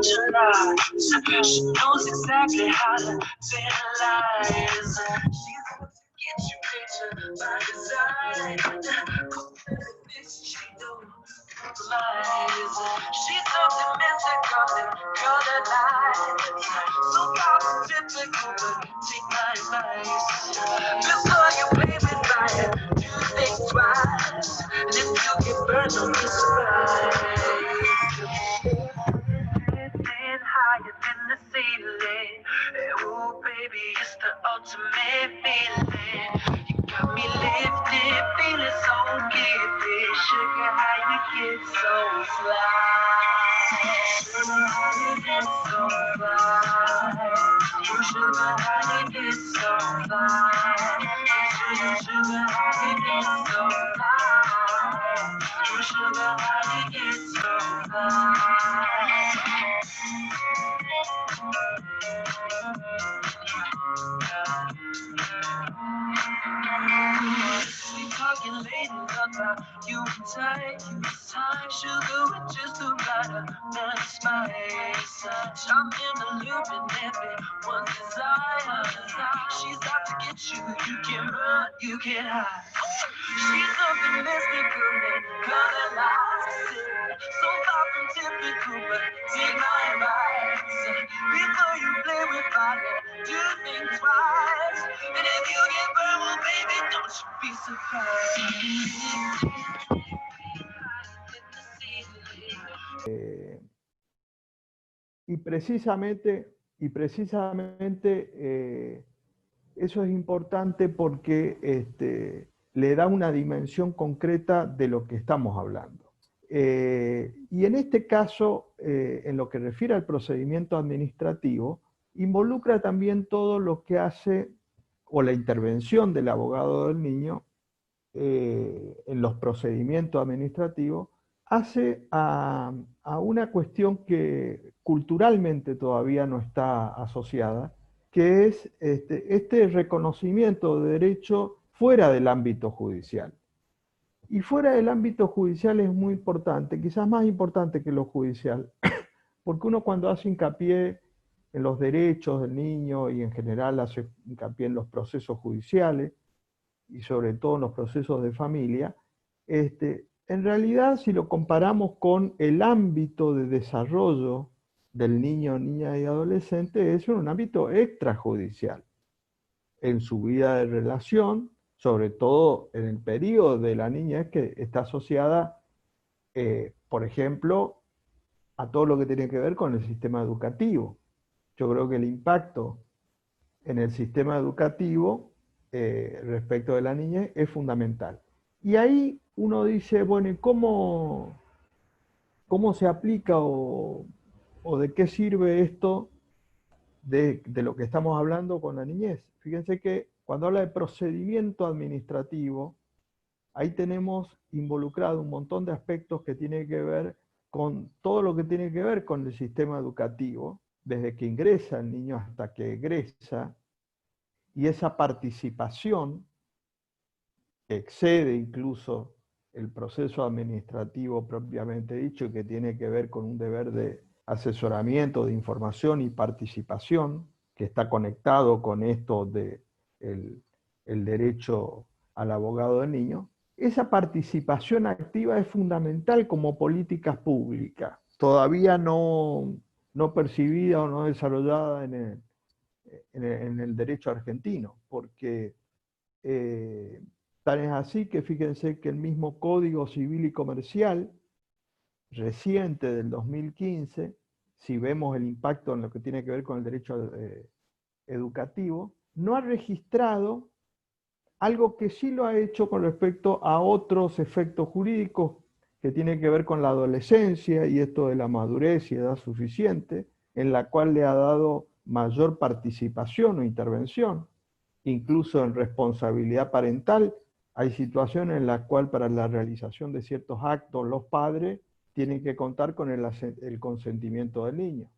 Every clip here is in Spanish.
July. She knows exactly how to tell lies. She's out to get you picture by design. She knows lies. She's optimistic of the color lights. So typical, but take my advice. Before you play with fire, do think twice. And if you get burned, don't be surprised. Lifting higher than the ceiling. Oh, baby, it's the ultimate feeling. You got me lifted, feeling so gifted. Sugar, how you get so fly? Sugar, how you get so fly? Sugar, how you get so fly? Sugar, how you get so fly? Sugar, how you get so fly? We talking late about you and tight. Time sugar with just the right amount of spice. I'm in the loop and everyone desire. She's out to get you. You can run, you can hide. She's something mystical and color lights. So far from typical, but take my advice. Before you play with fire, do think twice. And if you get burned, well, baby, don't you be surprised. Y precisamente eso es importante porque le da una dimensión concreta de lo que estamos hablando. Y en este caso, en lo que refiere al procedimiento administrativo, involucra también todo lo que hace, o la intervención del abogado del niño en los procedimientos administrativos, hace a una cuestión que culturalmente todavía no está asociada, que es este reconocimiento de derecho fuera del ámbito judicial. Y fuera del ámbito judicial es muy importante, quizás más importante que lo judicial, porque uno cuando hace hincapié en los derechos del niño y en general hace hincapié en los procesos judiciales y sobre todo en los procesos de familia, en realidad si lo comparamos con el ámbito de desarrollo del niño, niña y adolescente, es un ámbito extrajudicial en su vida de relación, sobre todo en el periodo de la niñez que está asociada, por ejemplo, a todo lo que tiene que ver con el sistema educativo. Yo creo que el impacto en el sistema educativo respecto de la niñez es fundamental. Y ahí uno dice, bueno, ¿y cómo se aplica o de qué sirve esto de lo que estamos hablando con la niñez? Fíjense que cuando habla de procedimiento administrativo, ahí tenemos involucrado un montón de aspectos que tienen que ver con todo lo que tiene que ver con el sistema educativo, desde que ingresa el niño hasta que egresa, y esa participación que excede incluso el proceso administrativo propiamente dicho, que tiene que ver con un deber de asesoramiento, de información y participación, que está conectado con esto de el derecho al abogado del niño. Esa participación activa es fundamental como políticas públicas, todavía no percibida o no desarrollada en el derecho argentino, porque tan es así que fíjense que el mismo Código Civil y Comercial, reciente del 2015, si vemos el impacto en lo que tiene que ver con el derecho educativo, no ha registrado algo que sí lo ha hecho con respecto a otros efectos jurídicos que tienen que ver con la adolescencia y esto de la madurez y edad suficiente, en la cual le ha dado mayor participación o intervención, incluso en responsabilidad parental. Hay situaciones en las cuales para la realización de ciertos actos los padres tienen que contar con el consentimiento del niño,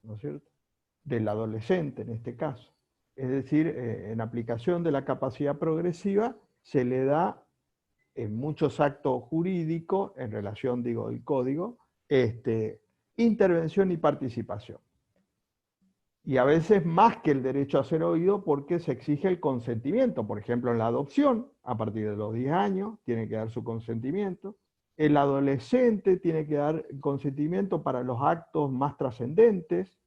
¿no es cierto? Del adolescente en este caso. Es decir, en aplicación de la capacidad progresiva se le da en muchos actos jurídicos, en relación, digo, del código, intervención y participación. Y a veces más que el derecho a ser oído porque se exige el consentimiento. Por ejemplo, en la adopción, a partir de los 10 años, tiene que dar su consentimiento. El adolescente tiene que dar consentimiento para los actos más trascendentes,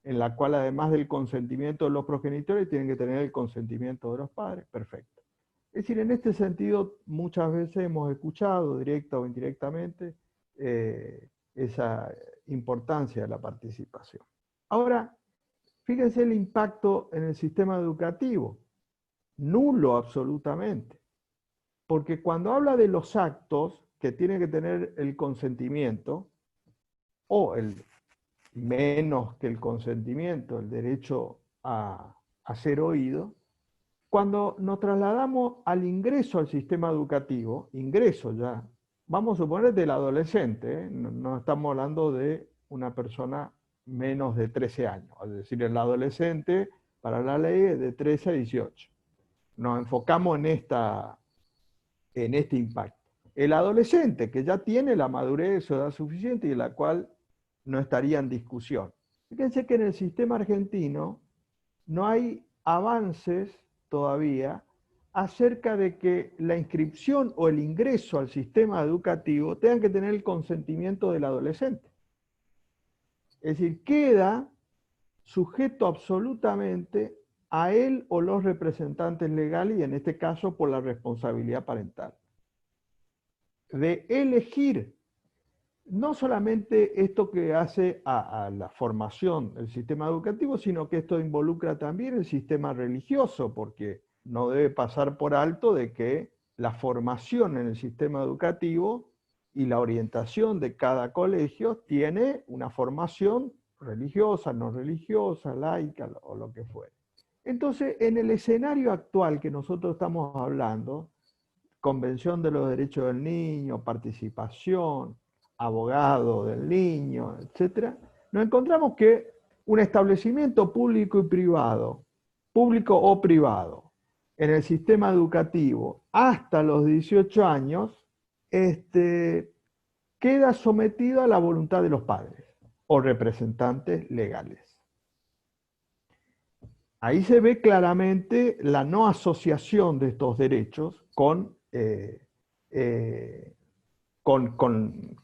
en la cual además del consentimiento de los progenitores, tienen que tener el consentimiento de los padres. Perfecto. Es decir, en este sentido, muchas veces hemos escuchado, directa o indirectamente, esa importancia de la participación. Ahora, fíjense el impacto en el sistema educativo, nulo absolutamente, porque cuando habla de los actos que tiene que tener el consentimiento, o el menos que el consentimiento, el derecho a ser oído, cuando nos trasladamos al ingreso al sistema educativo, ingreso ya, vamos a suponer del adolescente, no estamos hablando de una persona menos de 13 años, es decir, el adolescente para la ley es de 13 a 18. Nos enfocamos en este impacto. El adolescente que ya tiene la madurez o edad suficiente y la cual no estaría en discusión. Fíjense que en el sistema argentino no hay avances todavía acerca de que la inscripción o el ingreso al sistema educativo tengan que tener el consentimiento del adolescente. Es decir, queda sujeto absolutamente a él o los representantes legales, y en este caso por la responsabilidad parental, de elegir no solamente esto que hace a la formación del sistema educativo, sino que esto involucra también el sistema religioso, porque no debe pasar por alto de que la formación en el sistema educativo y la orientación de cada colegio tiene una formación religiosa, no religiosa, laica o lo que fuere. Entonces, en el escenario actual que nosotros estamos hablando, Convención de los Derechos del Niño, participación, abogado del niño, etc., nos encontramos que un establecimiento público y privado, público o privado, en el sistema educativo hasta los 18 años, queda sometido a la voluntad de los padres o representantes legales. Ahí se ve claramente la no asociación de estos derechos con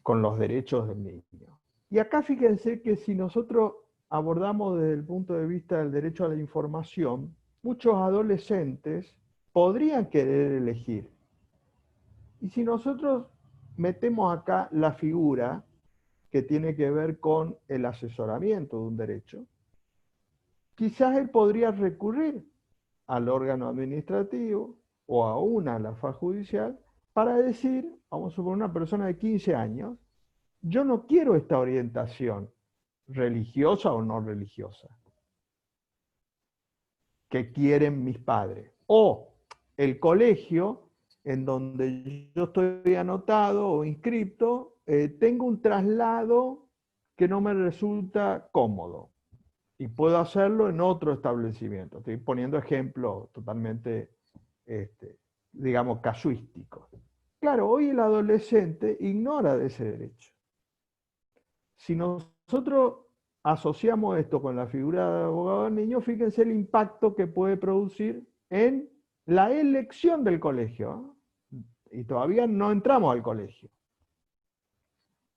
los derechos del niño. Y acá fíjense que si nosotros abordamos desde el punto de vista del derecho a la información, muchos adolescentes podrían querer elegir. Y si nosotros metemos acá la figura que tiene que ver con el asesoramiento de un derecho, quizás él podría recurrir al órgano administrativo o aún a la faz judicial para decir, vamos a suponer una persona de 15 años, yo no quiero esta orientación religiosa o no religiosa que quieren mis padres. O el colegio en donde yo estoy anotado o inscrito, tengo un traslado que no me resulta cómodo y puedo hacerlo en otro establecimiento. Estoy poniendo ejemplos totalmente, digamos, casuísticos. Claro, hoy el adolescente ignora de ese derecho. Si nosotros asociamos esto con la figura de abogado del niño, fíjense el impacto que puede producir en la elección del colegio. Y todavía no entramos al colegio.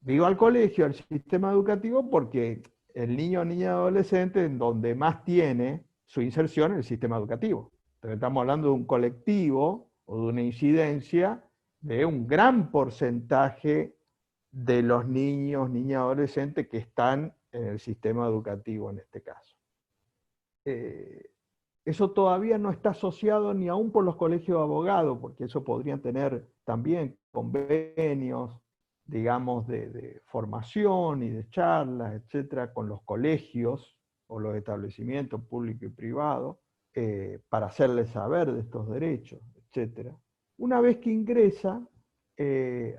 Digo al colegio, al sistema educativo, porque el niño o niña adolescente en donde más tiene su inserción en el sistema educativo. Entonces estamos hablando de un colectivo o de una incidencia de un gran porcentaje de los niños, niñas, adolescentes que están en el sistema educativo en este caso. Eso todavía no está asociado ni aún por los colegios de abogados, porque eso podrían tener también convenios, digamos, de formación y de charlas, etcétera, con los colegios o los establecimientos públicos y privados, para hacerles saber de estos derechos, etcétera. Una vez que ingresa,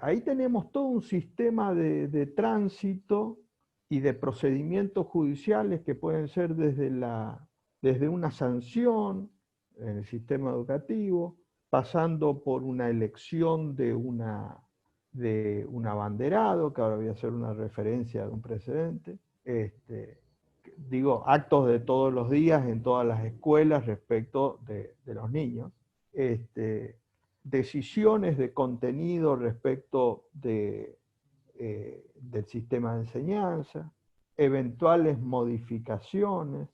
ahí tenemos todo un sistema de tránsito y de procedimientos judiciales que pueden ser desde una sanción en el sistema educativo, pasando por una elección de una de un abanderado, que ahora voy a hacer una referencia de un precedente, digo, actos de todos los días en todas las escuelas respecto de los niños, decisiones de contenido respecto del sistema de enseñanza, eventuales modificaciones,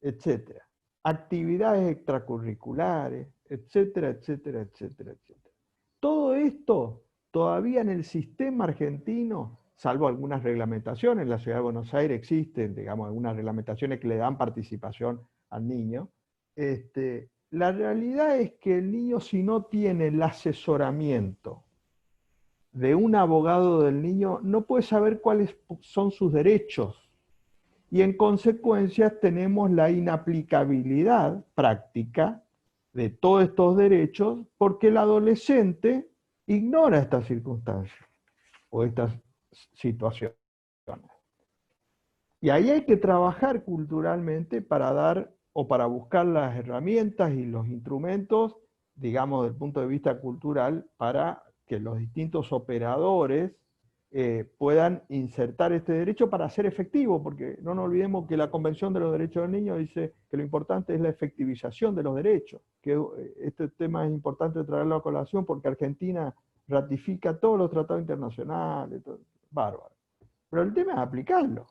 etcétera, actividades extracurriculares, etcétera, etcétera, etcétera, etcétera. Todo esto todavía en el sistema argentino, salvo algunas reglamentaciones, en la Ciudad de Buenos Aires existen, digamos, algunas reglamentaciones que le dan participación al niño, la realidad es que el niño, si no tiene el asesoramiento de un abogado del niño, no puede saber cuáles son sus derechos. Y en consecuencia tenemos la inaplicabilidad práctica de todos estos derechos porque el adolescente ignora estas circunstancias o estas situaciones. Y ahí hay que trabajar culturalmente para dar o para buscar las herramientas y los instrumentos, digamos, desde el punto de vista cultural, para que los distintos operadores puedan insertar este derecho para ser efectivo, porque no nos olvidemos que la Convención de los Derechos del Niño dice que lo importante es la efectivización de los derechos, que este tema es importante traerlo a colación porque Argentina ratifica todos los tratados internacionales, todo, bárbaro. Pero el tema es aplicarlo.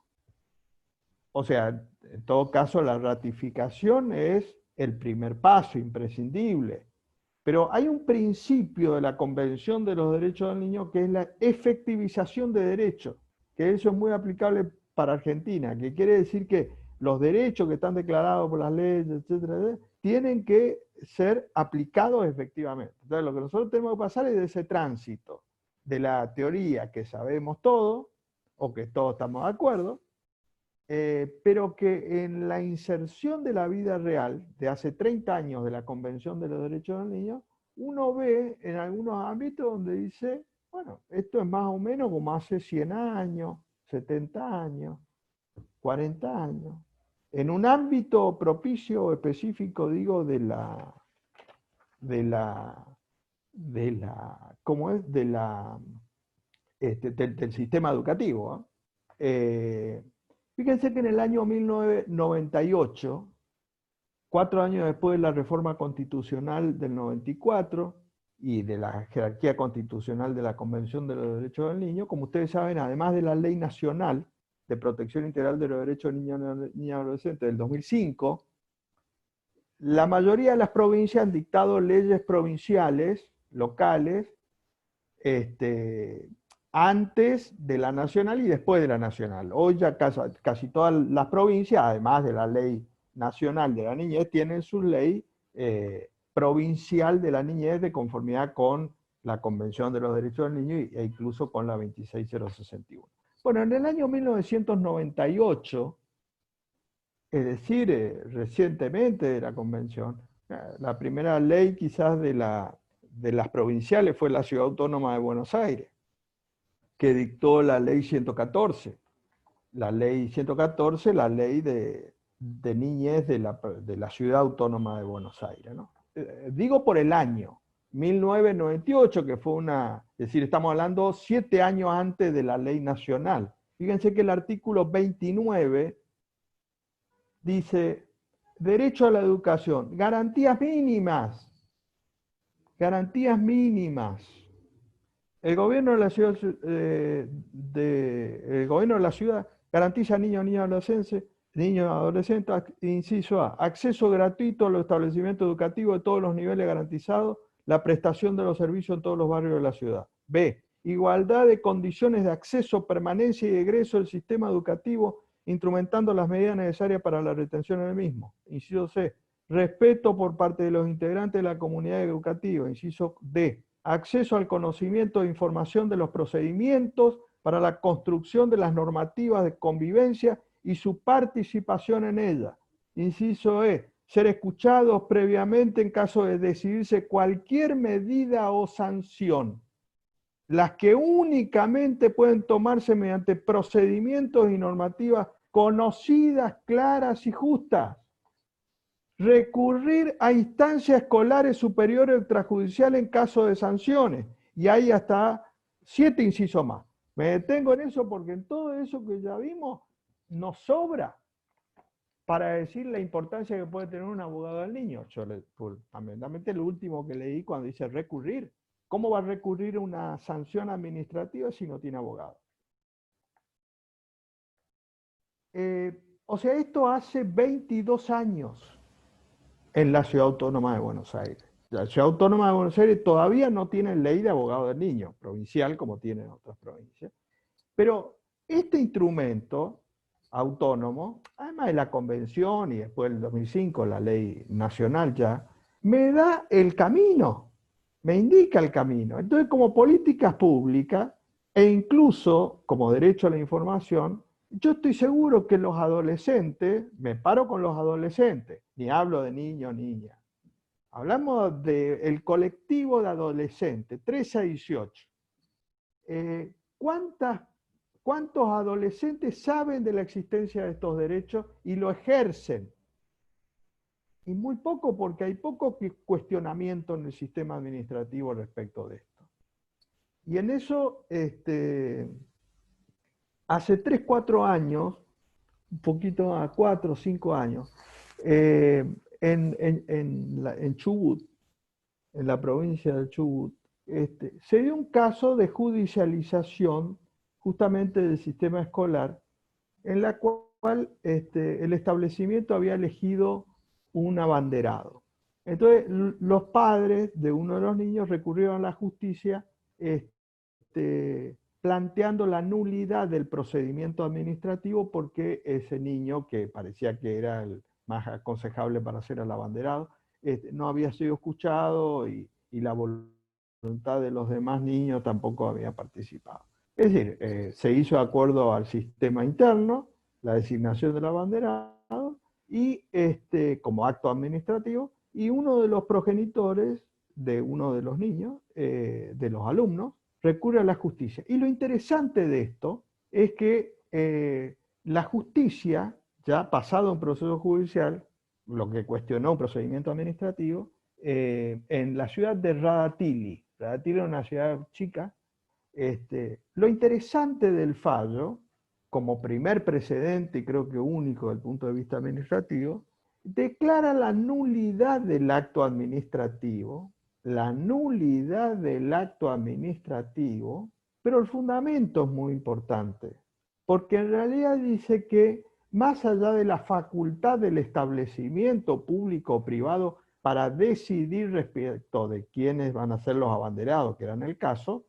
O sea, en todo caso, la ratificación es el primer paso imprescindible. Pero hay un principio de la Convención de los Derechos del Niño que es la efectivización de derechos, que eso es muy aplicable para Argentina, que quiere decir que los derechos que están declarados por las leyes, etcétera, tienen que ser aplicados efectivamente. Entonces, lo que nosotros tenemos que pasar es de ese tránsito de la teoría que sabemos todo, o que todos estamos de acuerdo, pero que en la inserción de la vida real de hace 30 años de la Convención de los Derechos del Niño, uno ve en algunos ámbitos donde dice, bueno, esto es más o menos como hace 100 años, 70 años, 40 años. En un ámbito propicio específico, digo, ¿cómo es? Del sistema educativo. Fíjense que en el año 1998, 4 años después de la reforma constitucional del 94 y de la jerarquía constitucional de la Convención de los Derechos del Niño, como ustedes saben, además de la Ley Nacional de Protección Integral de los Derechos de Niños y Adolescentes del 2005, la mayoría de las provincias han dictado leyes provinciales, locales, antes de la nacional y después de la nacional. Hoy ya casi todas las provincias, además de la ley nacional de la niñez, tienen su ley provincial de la niñez de conformidad con la Convención de los Derechos del Niño e incluso con la 26061. Bueno, en el año 1998, es decir, recientemente de la Convención, la primera ley quizás de las provinciales fue la Ciudad Autónoma de Buenos Aires, que dictó la ley 114. La ley 114, la ley de niñez de la Ciudad Autónoma de Buenos Aires, ¿no? Digo por el año, 1998, que fue es decir, estamos hablando 7 años antes de la ley nacional. Fíjense que el artículo 29 dice, derecho a la educación, garantías mínimas, garantías mínimas. El gobierno de la ciudad garantiza a niños y adolescentes, inciso A, acceso gratuito a los establecimientos educativos de todos los niveles garantizados, la prestación de los servicios en todos los barrios de la ciudad. B, igualdad de condiciones de acceso, permanencia y egreso del sistema educativo, instrumentando las medidas necesarias para la retención del mismo. Inciso C, respeto por parte de los integrantes de la comunidad educativa. Inciso D, acceso al conocimiento e información de los procedimientos para la construcción de las normativas de convivencia y su participación en ellas. Inciso E, ser escuchados previamente en caso de decidirse cualquier medida o sanción, las que únicamente pueden tomarse mediante procedimientos y normativas conocidas, claras y justas. Recurrir a instancias escolares superiores o extrajudiciales en caso de sanciones. Y ahí está 7 incisos más. Me detengo en eso porque en todo eso que ya vimos nos sobra para decir la importancia que puede tener un abogado del niño. Yo fundamentalmente lo último que leí cuando dice recurrir. ¿Cómo va a recurrir una sanción administrativa si no tiene abogado? O sea, esto hace 22 años en la Ciudad Autónoma de Buenos Aires. La Ciudad Autónoma de Buenos Aires todavía no tiene ley de abogado del niño, provincial como tienen otras provincias. Pero este instrumento autónomo, además de la convención y después del 2005 la ley nacional ya, me da el camino, me indica el camino. Entonces, como políticas públicas e incluso como derecho a la información, yo estoy seguro que los adolescentes, me paro con los adolescentes, ni hablo de niño o niña, hablamos del colectivo de adolescentes, 13 a 18. ¿Cuántos adolescentes saben de la existencia de estos derechos y lo ejercen? Y muy poco, porque hay poco cuestionamiento en el sistema administrativo respecto de esto. Y en eso, hace 3, 4 años, un poquito a 4 o 5 años, en Chubut, en la provincia de Chubut, se dio un caso de judicialización justamente del sistema escolar, en la cual el establecimiento había elegido un abanderado. Entonces, los padres de uno de los niños recurrieron a la justicia planteando la nulidad del procedimiento administrativo porque ese niño, que parecía que era el más aconsejable para ser el abanderado, no había sido escuchado y la voluntad de los demás niños tampoco había participado. Es decir, se hizo de acuerdo al sistema interno, la designación del abanderado, y como acto administrativo, y uno de los progenitores de uno de los niños, de los alumnos, recurre a la justicia. Y lo interesante de esto es que la justicia, ya pasado un proceso judicial, lo que cuestionó un procedimiento administrativo, en la ciudad de Radatili. Radatili era una ciudad chica. Lo interesante del fallo, como primer precedente y creo que único desde el punto de vista administrativo, declara la nulidad del acto administrativo, pero el fundamento es muy importante, porque en realidad dice que más allá de la facultad del establecimiento público o privado para decidir respecto de quiénes van a ser los abanderados, que era en el caso,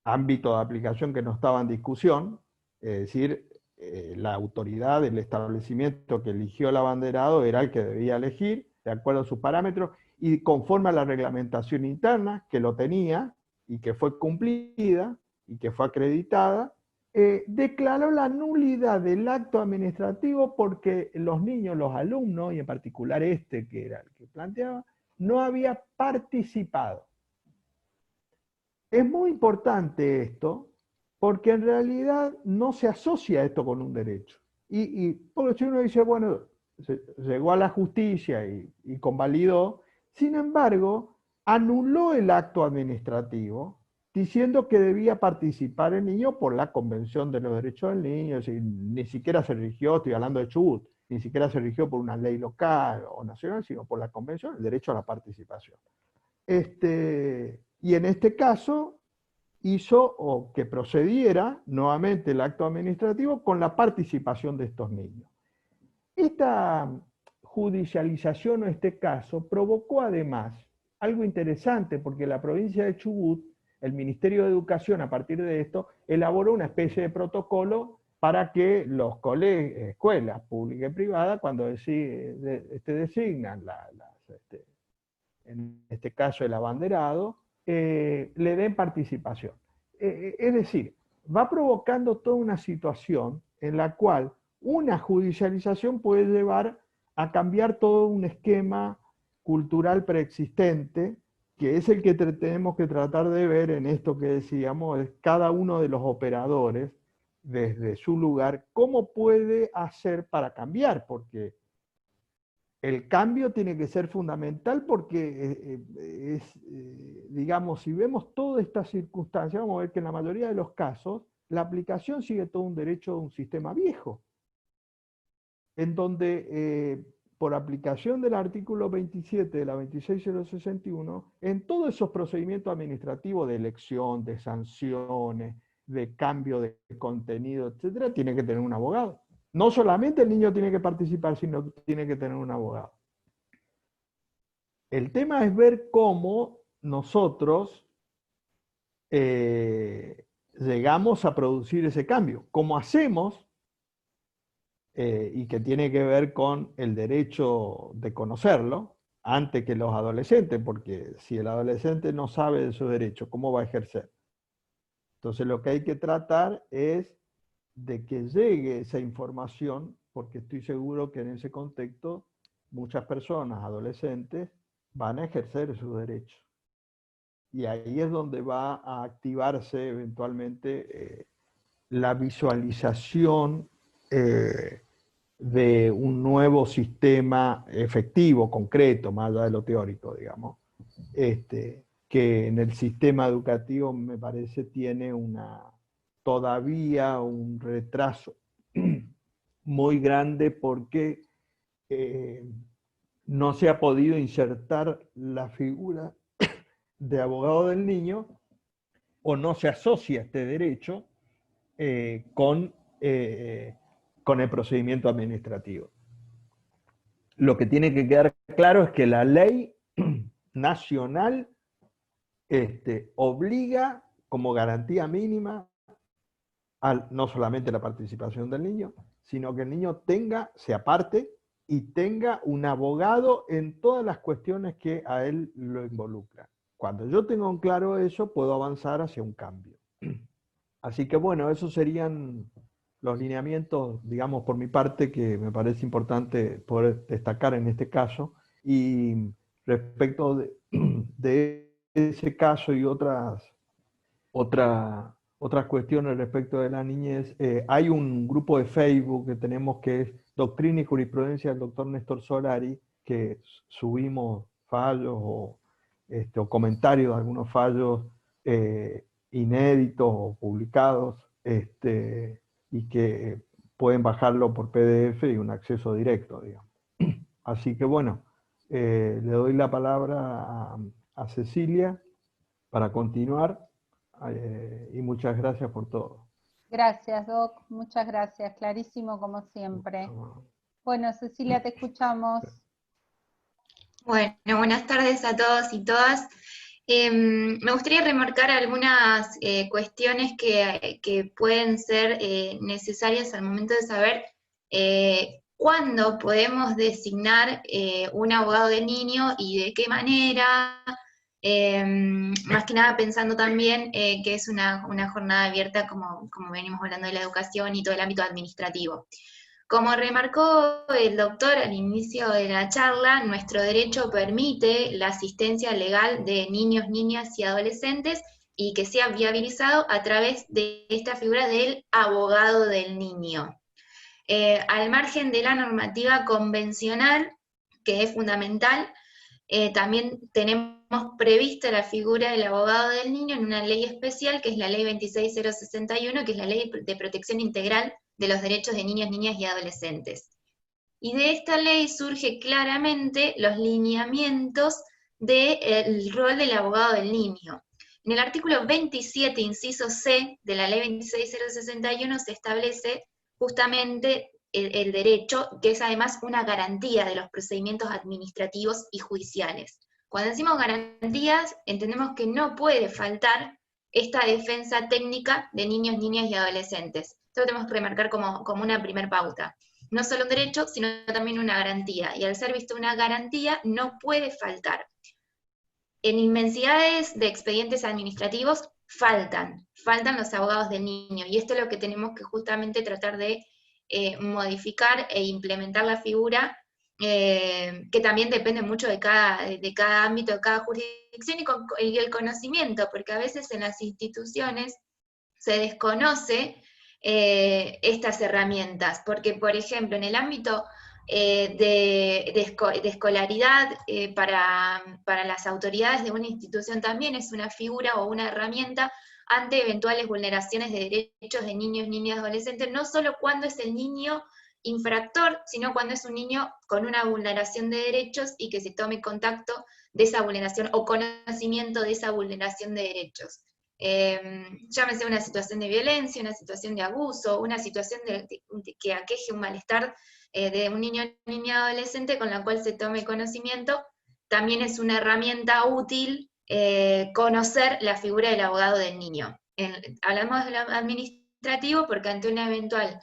ámbito de aplicación que no estaba en discusión, es decir, la autoridad del establecimiento que eligió el abanderado era el que debía elegir, de acuerdo a sus parámetros, y conforme a la reglamentación interna, que lo tenía, y que fue cumplida, y que fue acreditada, declaró la nulidad del acto administrativo porque los niños, los alumnos, y en particular que era el que planteaba, no había participado. Es muy importante esto, porque en realidad no se asocia esto con un derecho. Porque si uno dice, bueno, llegó a la justicia y convalidó, sin embargo, anuló el acto administrativo, diciendo que debía participar el niño por la Convención de los Derechos del Niño, ni siquiera se rigió, estoy hablando de Chubut, ni siquiera se rigió por una ley local o nacional, sino por la Convención, el derecho a la participación. Y en este caso hizo o que procediera nuevamente el acto administrativo con la participación de estos niños. Esta judicialización o este caso provocó además algo interesante, porque la provincia de Chubut, el Ministerio de Educación a partir de esto, elaboró una especie de protocolo para que los escuelas públicas y privadas, cuando designan en este caso el abanderado, le den participación. Es decir, va provocando toda una situación en la cual una judicialización puede llevar a cambiar todo un esquema cultural preexistente, que es el que tenemos que tratar de ver en esto que decíamos, es cada uno de los operadores, desde su lugar, cómo puede hacer para cambiar, porque El cambio tiene que ser fundamental porque digamos, si vemos toda esta circunstancia, vamos a ver que en la mayoría de los casos la aplicación sigue todo un derecho de un sistema viejo, en donde por aplicación del artículo 27 de la 26061, en todos esos procedimientos administrativos de elección, de sanciones, de cambio de contenido, etcétera, tiene que tener un abogado. No solamente el niño tiene que participar, sino que tiene que tener un abogado. El tema es ver cómo nosotros llegamos a producir ese cambio. ¿Cómo hacemos? Y que tiene que ver con el derecho de conocerlo antes que los adolescentes, porque si el adolescente no sabe de sus derechos, ¿cómo va a ejercer? Entonces lo que hay que tratar es de que llegue esa información, porque estoy seguro que en ese contexto muchas personas, adolescentes, van a ejercer sus derechos. Y ahí es donde va a activarse eventualmente la visualización de un nuevo sistema efectivo, concreto, más allá de lo teórico, digamos, que en el sistema educativo me parece tiene todavía un retraso muy grande porque no se ha podido insertar la figura de abogado del niño o no se asocia este derecho con el procedimiento administrativo. Lo que tiene que quedar claro es que la ley nacional obliga como garantía mínima no solamente la participación del niño, sino que el niño se aparte y tenga un abogado en todas las cuestiones que a él lo involucran. Cuando yo tengo en claro eso, puedo avanzar hacia un cambio. Así que bueno, esos serían los lineamientos, digamos, por mi parte, que me parece importante poder destacar en este caso. Y respecto de ese caso y otras cuestiones respecto de la niñez, hay un grupo de Facebook que tenemos que es Doctrina y Jurisprudencia del doctor Néstor Solari, que subimos fallos o comentarios de algunos fallos inéditos o publicados, y que pueden bajarlo por PDF y un acceso directo, digamos. Así que bueno, le doy la palabra a Cecilia para continuar, y muchas gracias por todo. Gracias, Doc, muchas gracias, clarísimo como siempre. Bueno, Cecilia, te escuchamos. Bueno, buenas tardes a todos y todas. Me gustaría remarcar algunas cuestiones que pueden ser necesarias al momento de saber cuándo podemos designar un abogado del niño y de qué manera, más que nada pensando también que es una jornada abierta, como venimos hablando de la educación y todo el ámbito administrativo. Como remarcó el doctor al inicio de la charla, nuestro derecho permite la asistencia legal de niños, niñas y adolescentes y que sea viabilizado a través de esta figura del abogado del niño. Al margen de la normativa convencional, que es fundamental, también tenemos prevista la figura del abogado del niño en una ley especial, que es la ley 26061, que es la ley de protección integral de los derechos de niños, niñas y adolescentes. Y de esta ley surge claramente los lineamientos del rol del abogado del niño. En el artículo 27, inciso C, de la ley 26061 se establece justamente el derecho, que es además una garantía de los procedimientos administrativos y judiciales. Cuando decimos garantías, entendemos que no puede faltar esta defensa técnica de niños, niñas y adolescentes. Esto lo tenemos que remarcar como una primer pauta. No solo un derecho, sino también una garantía. Y al ser visto una garantía, no puede faltar. En inmensidades de expedientes administrativos faltan los abogados del niño. Y esto es lo que tenemos que justamente tratar de modificar e implementar la figura, que también depende mucho de cada ámbito, de cada jurisdicción y el conocimiento, porque a veces en las instituciones se desconoce estas herramientas, porque por ejemplo en el ámbito de escolaridad para las autoridades de una institución también es una figura o una herramienta ante eventuales vulneraciones de derechos de niños, niñas y adolescentes, no solo cuando es el niño infractor, sino cuando es un niño con una vulneración de derechos y que se tome contacto de esa vulneración o conocimiento de esa vulneración de derechos. Llámese una situación de violencia, una situación de abuso, una situación que aqueje un malestar de un niño, niña, adolescente con la cual se tome conocimiento, también es una herramienta útil conocer la figura del abogado del niño. Hablamos de lo administrativo porque ante un eventual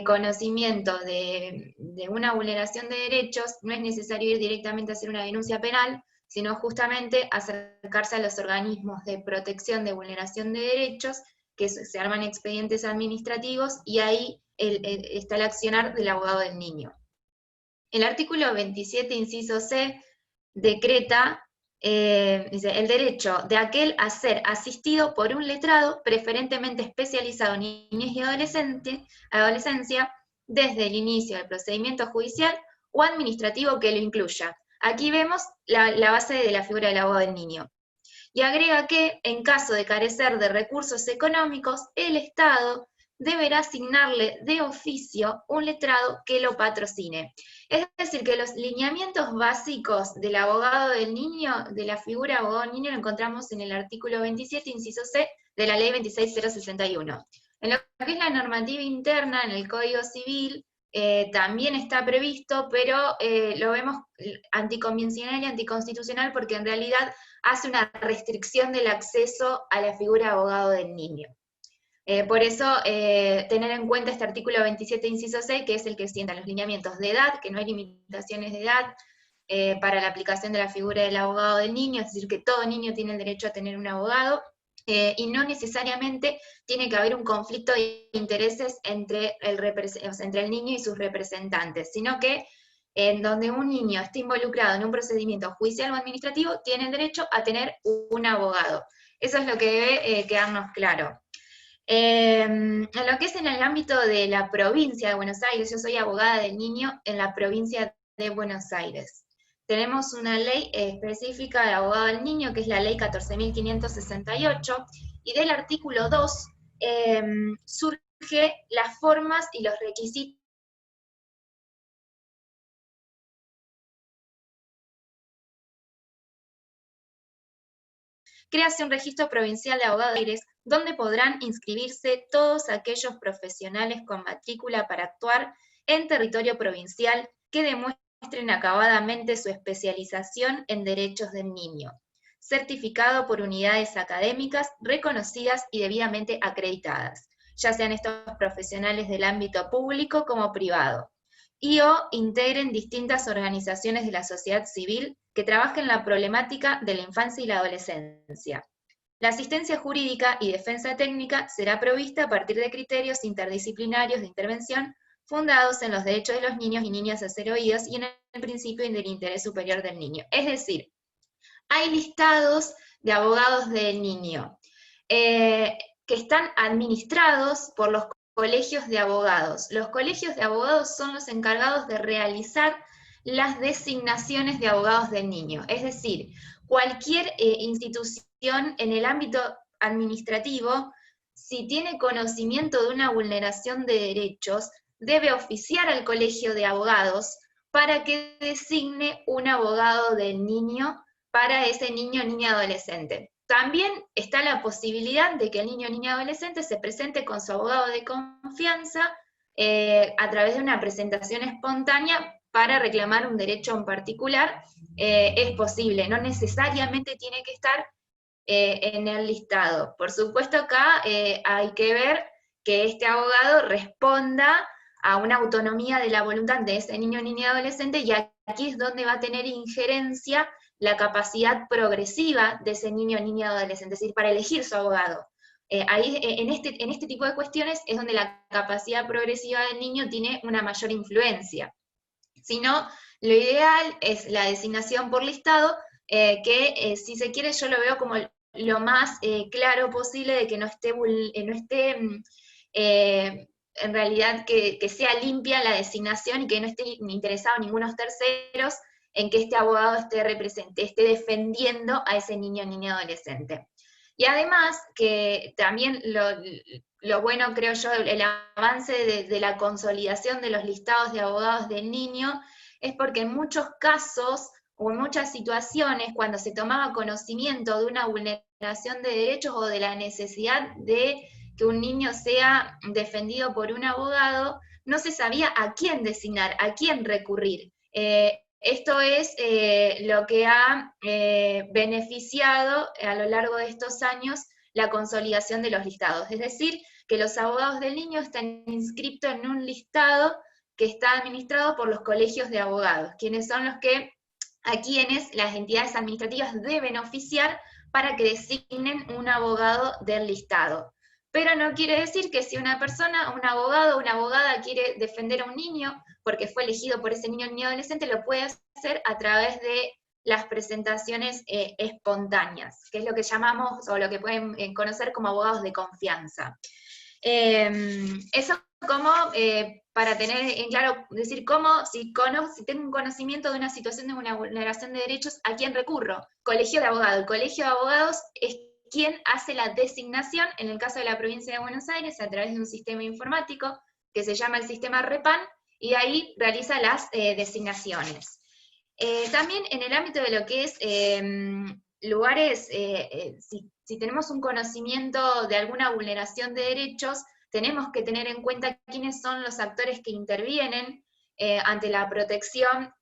conocimiento de una vulneración de derechos, no es necesario ir directamente a hacer una denuncia penal, sino justamente acercarse a los organismos de protección de vulneración de derechos, que se arman expedientes administrativos, y ahí está el accionar del abogado del niño. El artículo 27, inciso C, decreta dice, el derecho de aquel a ser asistido por un letrado preferentemente especializado en niñez y adolescencia desde el inicio del procedimiento judicial o administrativo que lo incluya. Aquí vemos la base de la figura del abogado del niño. Y agrega que, en caso de carecer de recursos económicos, el Estado deberá asignarle de oficio un letrado que lo patrocine. Es decir, que los lineamientos básicos del abogado del niño, de la figura abogado del niño, lo encontramos en el artículo 27, inciso C, de la ley 26061. En lo que es la normativa interna, en el Código Civil, también está previsto, pero lo vemos anticonvencional y anticonstitucional porque en realidad hace una restricción del acceso a la figura de abogado del niño. Por eso, tener en cuenta este artículo 27, inciso C, que es el que sienta los lineamientos de edad, que no hay limitaciones de edad para la aplicación de la figura del abogado del niño, es decir, que todo niño tiene el derecho a tener un abogado, y no necesariamente tiene que haber un conflicto de intereses entre el niño y sus representantes, sino que en donde un niño esté involucrado en un procedimiento judicial o administrativo, tiene el derecho a tener un abogado. Eso es lo que debe quedarnos claro. En lo que es en el ámbito de la provincia de Buenos Aires, yo soy abogada del niño en la provincia de Buenos Aires. Tenemos una ley específica de abogado del niño, que es la ley 14.568, y del artículo 2 surge las formas y los requisitos créase un registro provincial de abogados de Aires, donde podrán inscribirse todos aquellos profesionales con matrícula para actuar en territorio provincial que demuestren acabadamente su especialización en derechos del niño, certificado por unidades académicas reconocidas y debidamente acreditadas, ya sean estos profesionales del ámbito público como privado, y o integren distintas organizaciones de la sociedad civil que trabajen la problemática de la infancia y la adolescencia. La asistencia jurídica y defensa técnica será provista a partir de criterios interdisciplinarios de intervención fundados en los derechos de los niños y niñas a ser oídos y en el principio del interés superior del niño. Es decir, hay listados de abogados del niño que están administrados por los colegios de abogados. Los colegios de abogados son los encargados de realizar las designaciones de abogados del niño. Es decir, cualquier institución en el ámbito administrativo, si tiene conocimiento de una vulneración de derechos, debe oficiar al colegio de abogados para que designe un abogado del niño para ese niño, niña, adolescente. También está la posibilidad de que el niño, niña, adolescente se presente con su abogado de confianza a través de una presentación espontánea para reclamar un derecho en particular. Es posible, no necesariamente tiene que estar en el listado. Por supuesto acá hay que ver que este abogado responda a una autonomía de la voluntad de ese niño, niña, adolescente, y aquí es donde va a tener injerencia la capacidad progresiva de ese niño, niña, adolescente, es decir, para elegir su abogado. Ahí, en este tipo de cuestiones es donde la capacidad progresiva del niño tiene una mayor influencia. Si no, lo ideal es la designación por listado, que si se quiere yo lo veo como lo más claro posible de que no esté en realidad que sea limpia la designación y que no esté interesado ningunos terceros en que este abogado esté defendiendo a ese niño o niña adolescente. Y además, que también lo bueno, creo yo, el avance de la consolidación de los listados de abogados del niño, es porque en muchos casos, o en muchas situaciones, cuando se tomaba conocimiento de una vulneración de derechos o de la necesidad de que un niño sea defendido por un abogado, no se sabía a quién designar, a quién recurrir. Esto es lo que ha beneficiado a lo largo de estos años la consolidación de los listados. Es decir, que los abogados del niño están inscritos en un listado que está administrado por los colegios de abogados, quienes son a quienes las entidades administrativas deben oficiar para que designen un abogado del listado. Pero no quiere decir que si una persona, un abogado o una abogada quiere defender a un niño, porque fue elegido por ese niño o niña adolescente, lo puede hacer a través de las presentaciones espontáneas, que es lo que llamamos, o lo que pueden conocer como abogados de confianza. Eso como para tener en claro, decir cómo, si tengo un conocimiento de una situación de una vulneración de derechos, ¿a quién recurro? Colegio de abogados. El colegio de abogados es quien hace la designación, en el caso de la provincia de Buenos Aires, a través de un sistema informático que se llama el sistema REPAN, y de ahí realiza las designaciones. También en el ámbito de lo que es lugares, si tenemos un conocimiento de alguna vulneración de derechos, tenemos que tener en cuenta quiénes son los actores que intervienen ante la protección,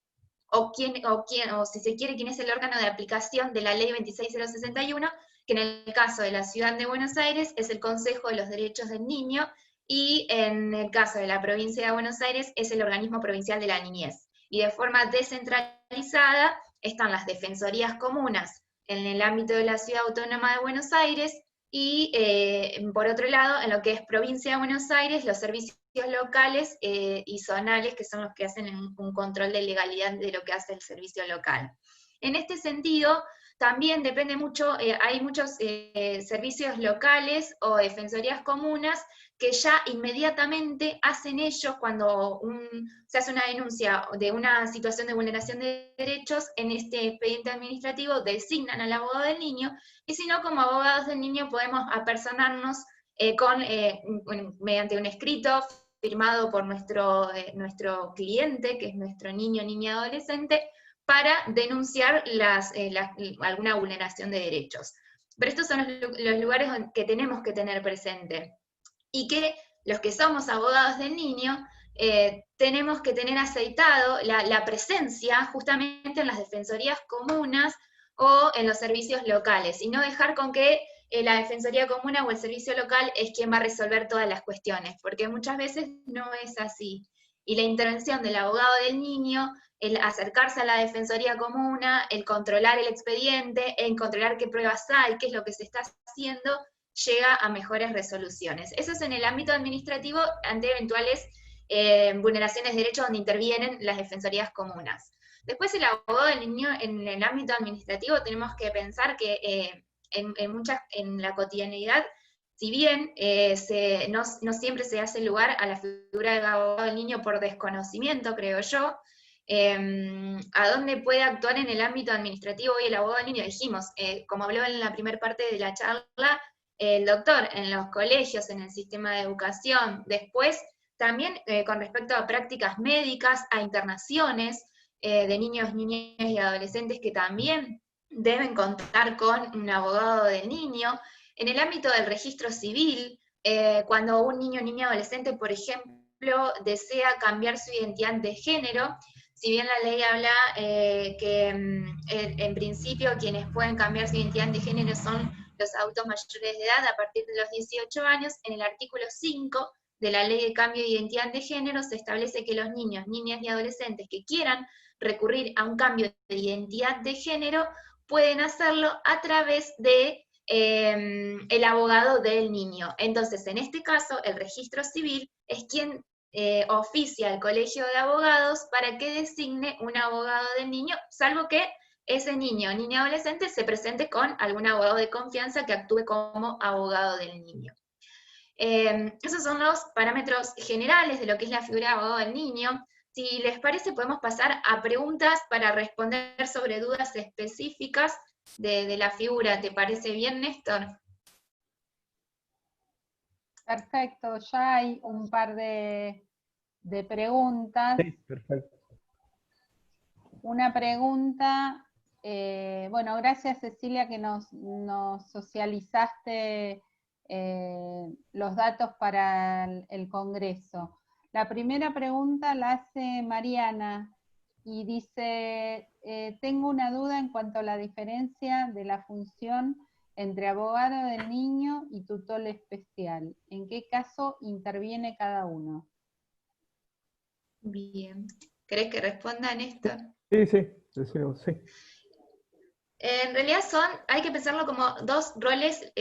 o si se quiere, quién es el órgano de aplicación de la ley 26061, que en el caso de la Ciudad de Buenos Aires es el Consejo de los Derechos del Niño, y en el caso de la provincia de Buenos Aires es el Organismo Provincial de la Niñez. Y de forma descentralizada están las defensorías comunas en el ámbito de la Ciudad Autónoma de Buenos Aires, y por otro lado, en lo que es provincia de Buenos Aires, los servicios locales y zonales, que son los que hacen un control de legalidad de lo que hace el servicio local. En este sentido, también depende mucho, hay muchos servicios locales o defensorías comunas que ya inmediatamente hacen ellos, cuando se hace una denuncia de una situación de vulneración de derechos, en este expediente administrativo designan al abogado del niño, y si no, como abogados del niño podemos apersonarnos mediante un escrito firmado por nuestro cliente, que es nuestro niño o niña adolescente, para denunciar alguna vulneración de derechos. Pero estos son los lugares que tenemos que tener presente, y que los que somos abogados del niño tenemos que tener aceitado la presencia justamente en las defensorías comunas o en los servicios locales, y no dejar con que la defensoría comuna o el servicio local es quien va a resolver todas las cuestiones, porque muchas veces no es así. Y la intervención del abogado del niño, el acercarse a la defensoría comuna, el controlar el expediente, el controlar qué pruebas hay, qué es lo que se está haciendo, llega a mejores resoluciones. Eso es en el ámbito administrativo, ante eventuales vulneraciones de derechos donde intervienen las defensorías comunas. Después, el abogado del niño en el ámbito administrativo, tenemos que pensar que en la cotidianidad, si bien no siempre se hace lugar a la figura del abogado del niño por desconocimiento, creo yo, ¿a dónde puede actuar en el ámbito administrativo hoy el abogado del niño? Dijimos, como habló en la primera parte de la charla, el doctor, en los colegios, en el sistema de educación. Después, también con respecto a prácticas médicas, a internaciones de niños, niñas y adolescentes, que también deben contar con un abogado del niño. En el ámbito del registro civil, cuando un niño, niña, adolescente, por ejemplo, desea cambiar su identidad de género, si bien la ley habla que en principio quienes pueden cambiar su identidad de género son los adultos mayores de edad a partir de los 18 años, en el artículo 5 de la Ley de Cambio de Identidad de Género se establece que los niños, niñas y adolescentes que quieran recurrir a un cambio de identidad de género pueden hacerlo a través de el abogado del niño. Entonces, en este caso, el registro civil es quien oficia al colegio de abogados para que designe un abogado del niño, salvo que ese niño o niña adolescente se presente con algún abogado de confianza que actúe como abogado del niño. Esos son los parámetros generales de lo que es la figura de abogado del niño. Si les parece, podemos pasar a preguntas para responder sobre dudas específicas de la figura. ¿Te parece bien, Néstor? Perfecto, ya hay un par de preguntas. Sí, perfecto. Una pregunta, bueno, gracias Cecilia que nos socializaste los datos para el Congreso. La primera pregunta la hace Mariana y dice, tengo una duda en cuanto a la diferencia de la función entre abogado del niño y tutor especial. ¿En qué caso interviene cada uno? Bien. ¿Querés que responda, Néstor? Sí. En realidad hay que pensarlo como dos roles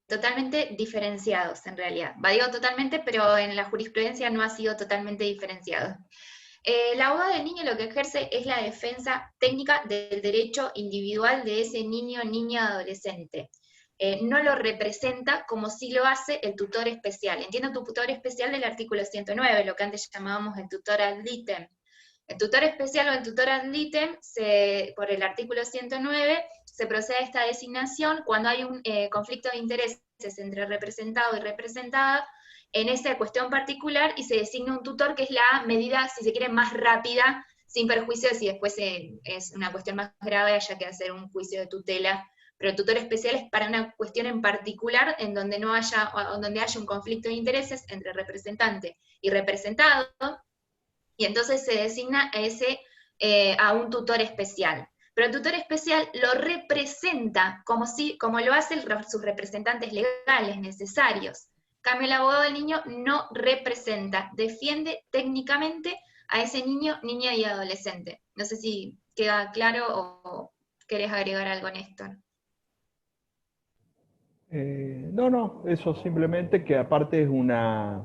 totalmente diferenciados, en realidad. Digo totalmente, pero en la jurisprudencia no ha sido totalmente diferenciado. El abogado del niño lo que ejerce es la defensa técnica del derecho individual de ese niño, niña, adolescente. No lo representa como sí lo hace el tutor especial. Entiendo tu tutor especial del artículo 109, lo que antes llamábamos el tutor ad litem. El tutor especial o el tutor ad litem, por el artículo 109, se procede a esta designación cuando hay un conflicto de intereses entre representado y representada en esa cuestión particular, y se designa un tutor que es la medida, si se quiere, más rápida, sin perjuicio de si después es una cuestión más grave, haya que hacer un juicio de tutela. Pero el tutor especial es para una cuestión en particular en donde haya un conflicto de intereses entre representante y representado, y entonces se designa a un tutor especial. Pero el tutor especial lo representa como lo hacen sus representantes legales necesarios. En cambio, el abogado del niño no representa, defiende técnicamente a ese niño, niña y adolescente. No sé si queda claro o querés agregar algo, Néstor. No, eso simplemente que aparte es una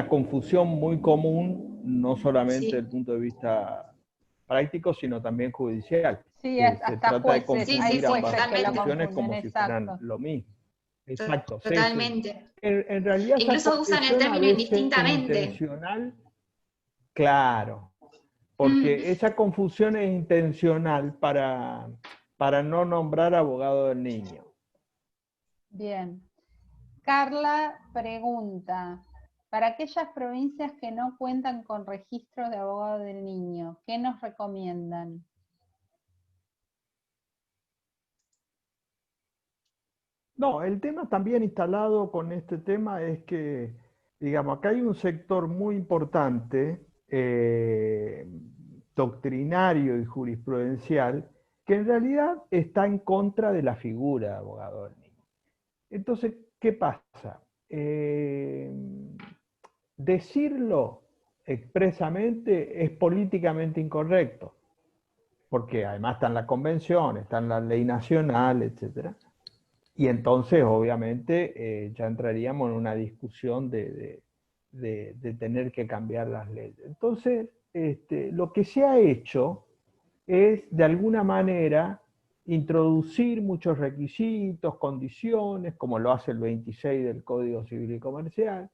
confusión muy común, no solamente Sí. desde el punto de vista práctico, sino también judicial. Sí, Que hasta se trata de jueces, confundir ambas que lo funciones como confunden, si fueran exacto. lo mismo. Exacto. Totalmente. Sí. En realidad incluso esa usan el confusión a término veces indistintamente. es intencional, claro, porque esa confusión es intencional para no nombrar abogado del niño. Bien. Carla pregunta, para aquellas provincias que no cuentan con registros de abogado del niño, ¿qué nos recomiendan? No, el tema también instalado con este tema es que, digamos, acá hay un sector muy importante, doctrinario y jurisprudencial, que en realidad está en contra de la figura de abogado del niño. Entonces, ¿qué pasa? Decirlo expresamente es políticamente incorrecto, porque además está en la convención, está en la ley nacional, etcétera. Y entonces, obviamente, ya entraríamos en una discusión de tener que cambiar las leyes. Entonces, lo que se ha hecho es, de alguna manera, introducir muchos requisitos, condiciones, como lo hace el 26 del Código Civil y Comercial,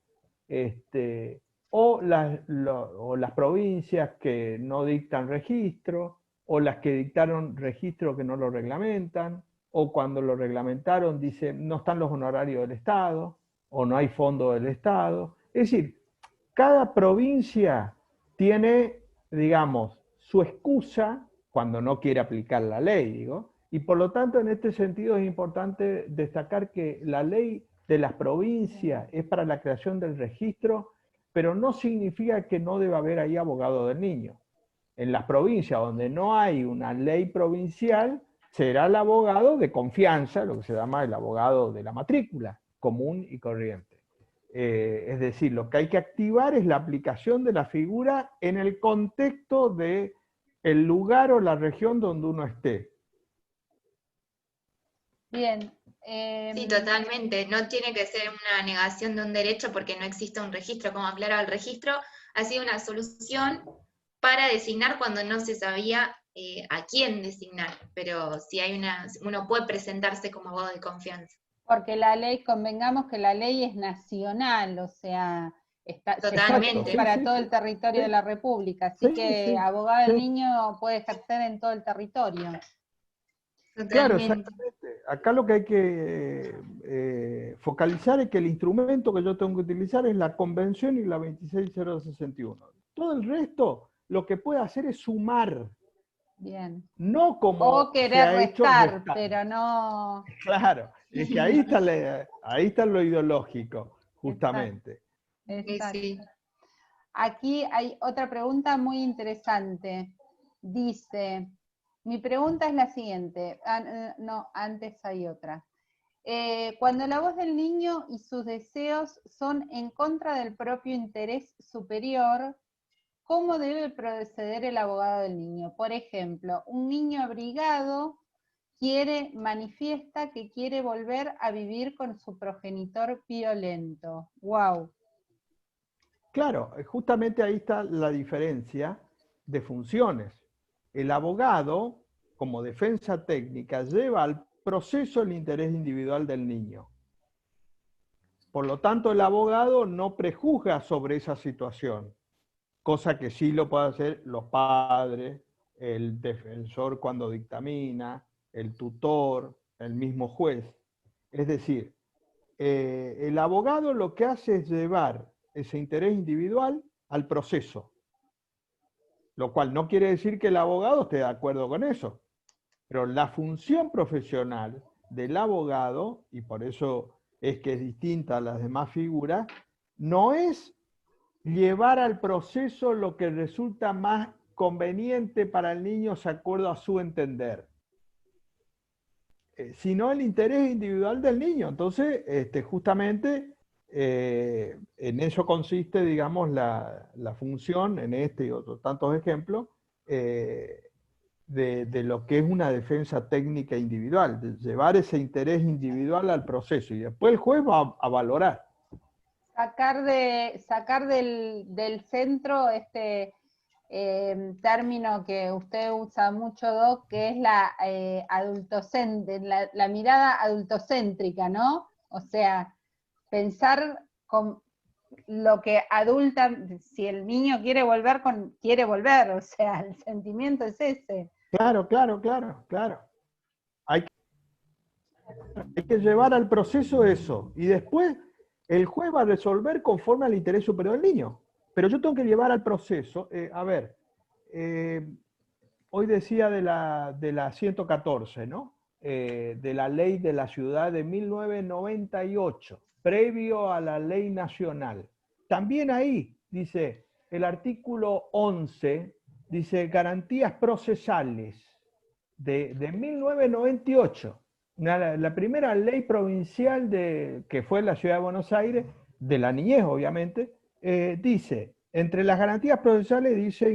o las provincias que no dictan registro, o las que dictaron registro que no lo reglamentan, o cuando lo reglamentaron dicen no están los honorarios del Estado, o no hay fondo del Estado. Es decir, cada provincia tiene, digamos, su excusa cuando no quiere aplicar la ley, digo, y por lo tanto en este sentido es importante destacar que la ley de las provincias es para la creación del registro, pero no significa que no deba haber ahí abogado del niño. En las provincias donde no hay una ley provincial, será el abogado de confianza, lo que se llama el abogado de la matrícula, común y corriente. Es decir, lo que hay que activar es la aplicación de la figura en el contexto del lugar o la región donde uno esté. Bien. Sí, totalmente. No tiene que ser una negación de un derecho porque no existe un registro. Como aclaraba, el registro ha sido una solución para designar cuando no se sabía a quién designar, pero si hay uno puede presentarse como abogado de confianza. Porque la ley, convengamos que la ley es nacional, o sea, se Totalmente. ejerce para Sí, todo sí, el territorio de sí, la República, así sí, que sí, abogado del sí. niño puede ejercer en todo el territorio. Claro, Totalmente. exactamente. Acá lo que hay que focalizar es que el instrumento que yo tengo que utilizar es la convención y la 26061. Todo el resto lo que puede hacer es sumar, Bien. no O como se querer ha hecho restar, restar. pero no. Claro, es que ahí está lo ideológico, Exacto, justamente. Sí, exacto. sí. Aquí hay otra pregunta muy interesante. Dice, mi pregunta es la siguiente. No, antes hay otra. Cuando la voz del niño y sus deseos son en contra del propio interés superior, ¿cómo debe proceder el abogado del niño? Por ejemplo, un niño abrigado manifiesta que quiere volver a vivir con su progenitor violento. ¡Wow! Claro, justamente ahí está la diferencia de funciones. El abogado, como defensa técnica, lleva al proceso el interés individual del niño. Por lo tanto, el abogado no prejuzga sobre esa situación, cosa que sí lo pueden hacer los padres, el defensor cuando dictamina, el tutor, el mismo juez. Es decir, el abogado lo que hace es llevar ese interés individual al proceso, lo cual no quiere decir que el abogado esté de acuerdo con eso, pero la función profesional del abogado, y por eso es que es distinta a las demás figuras, no es llevar al proceso lo que resulta más conveniente para el niño de acuerdo a su entender, sino el interés individual del niño. Entonces, justamente en eso consiste, digamos, la función, en este y otros tantos ejemplos, de lo que es una defensa técnica individual, de llevar ese interés individual al proceso y después el juez va a valorar. Sacar del centro este término que usted usa mucho, Doc, que es la la mirada adultocéntrica, ¿no? O sea, pensar con lo que adulta, si el niño quiere volver, quiere volver, o sea, el sentimiento es ese. Claro, claro, claro, claro. Hay que llevar al proceso eso. Y después el juez va a resolver conforme al interés superior del niño. Pero yo tengo que llevar al proceso. Hoy decía de la 114, ¿no? De la ley de la ciudad de 1998, previo a la ley nacional. También ahí dice el artículo 11, dice garantías procesales de 1998. La primera ley provincial que fue en la ciudad de Buenos Aires, de la niñez obviamente, dice, entre las garantías procesales dice,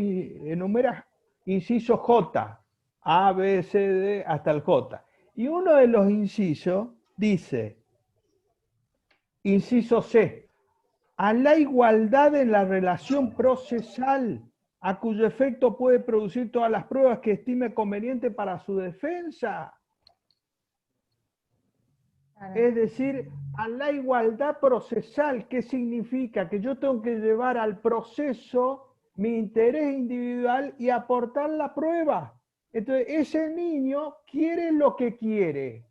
enumera inciso J, A, B, C, D, hasta el J. Y uno de los incisos dice, inciso C, a la igualdad en la relación procesal, a cuyo efecto puede producir todas las pruebas que estime conveniente para su defensa. Claro. Es decir, a la igualdad procesal, ¿qué significa? Que yo tengo que llevar al proceso mi interés individual y aportar la prueba. Entonces, ese niño quiere lo que quiere.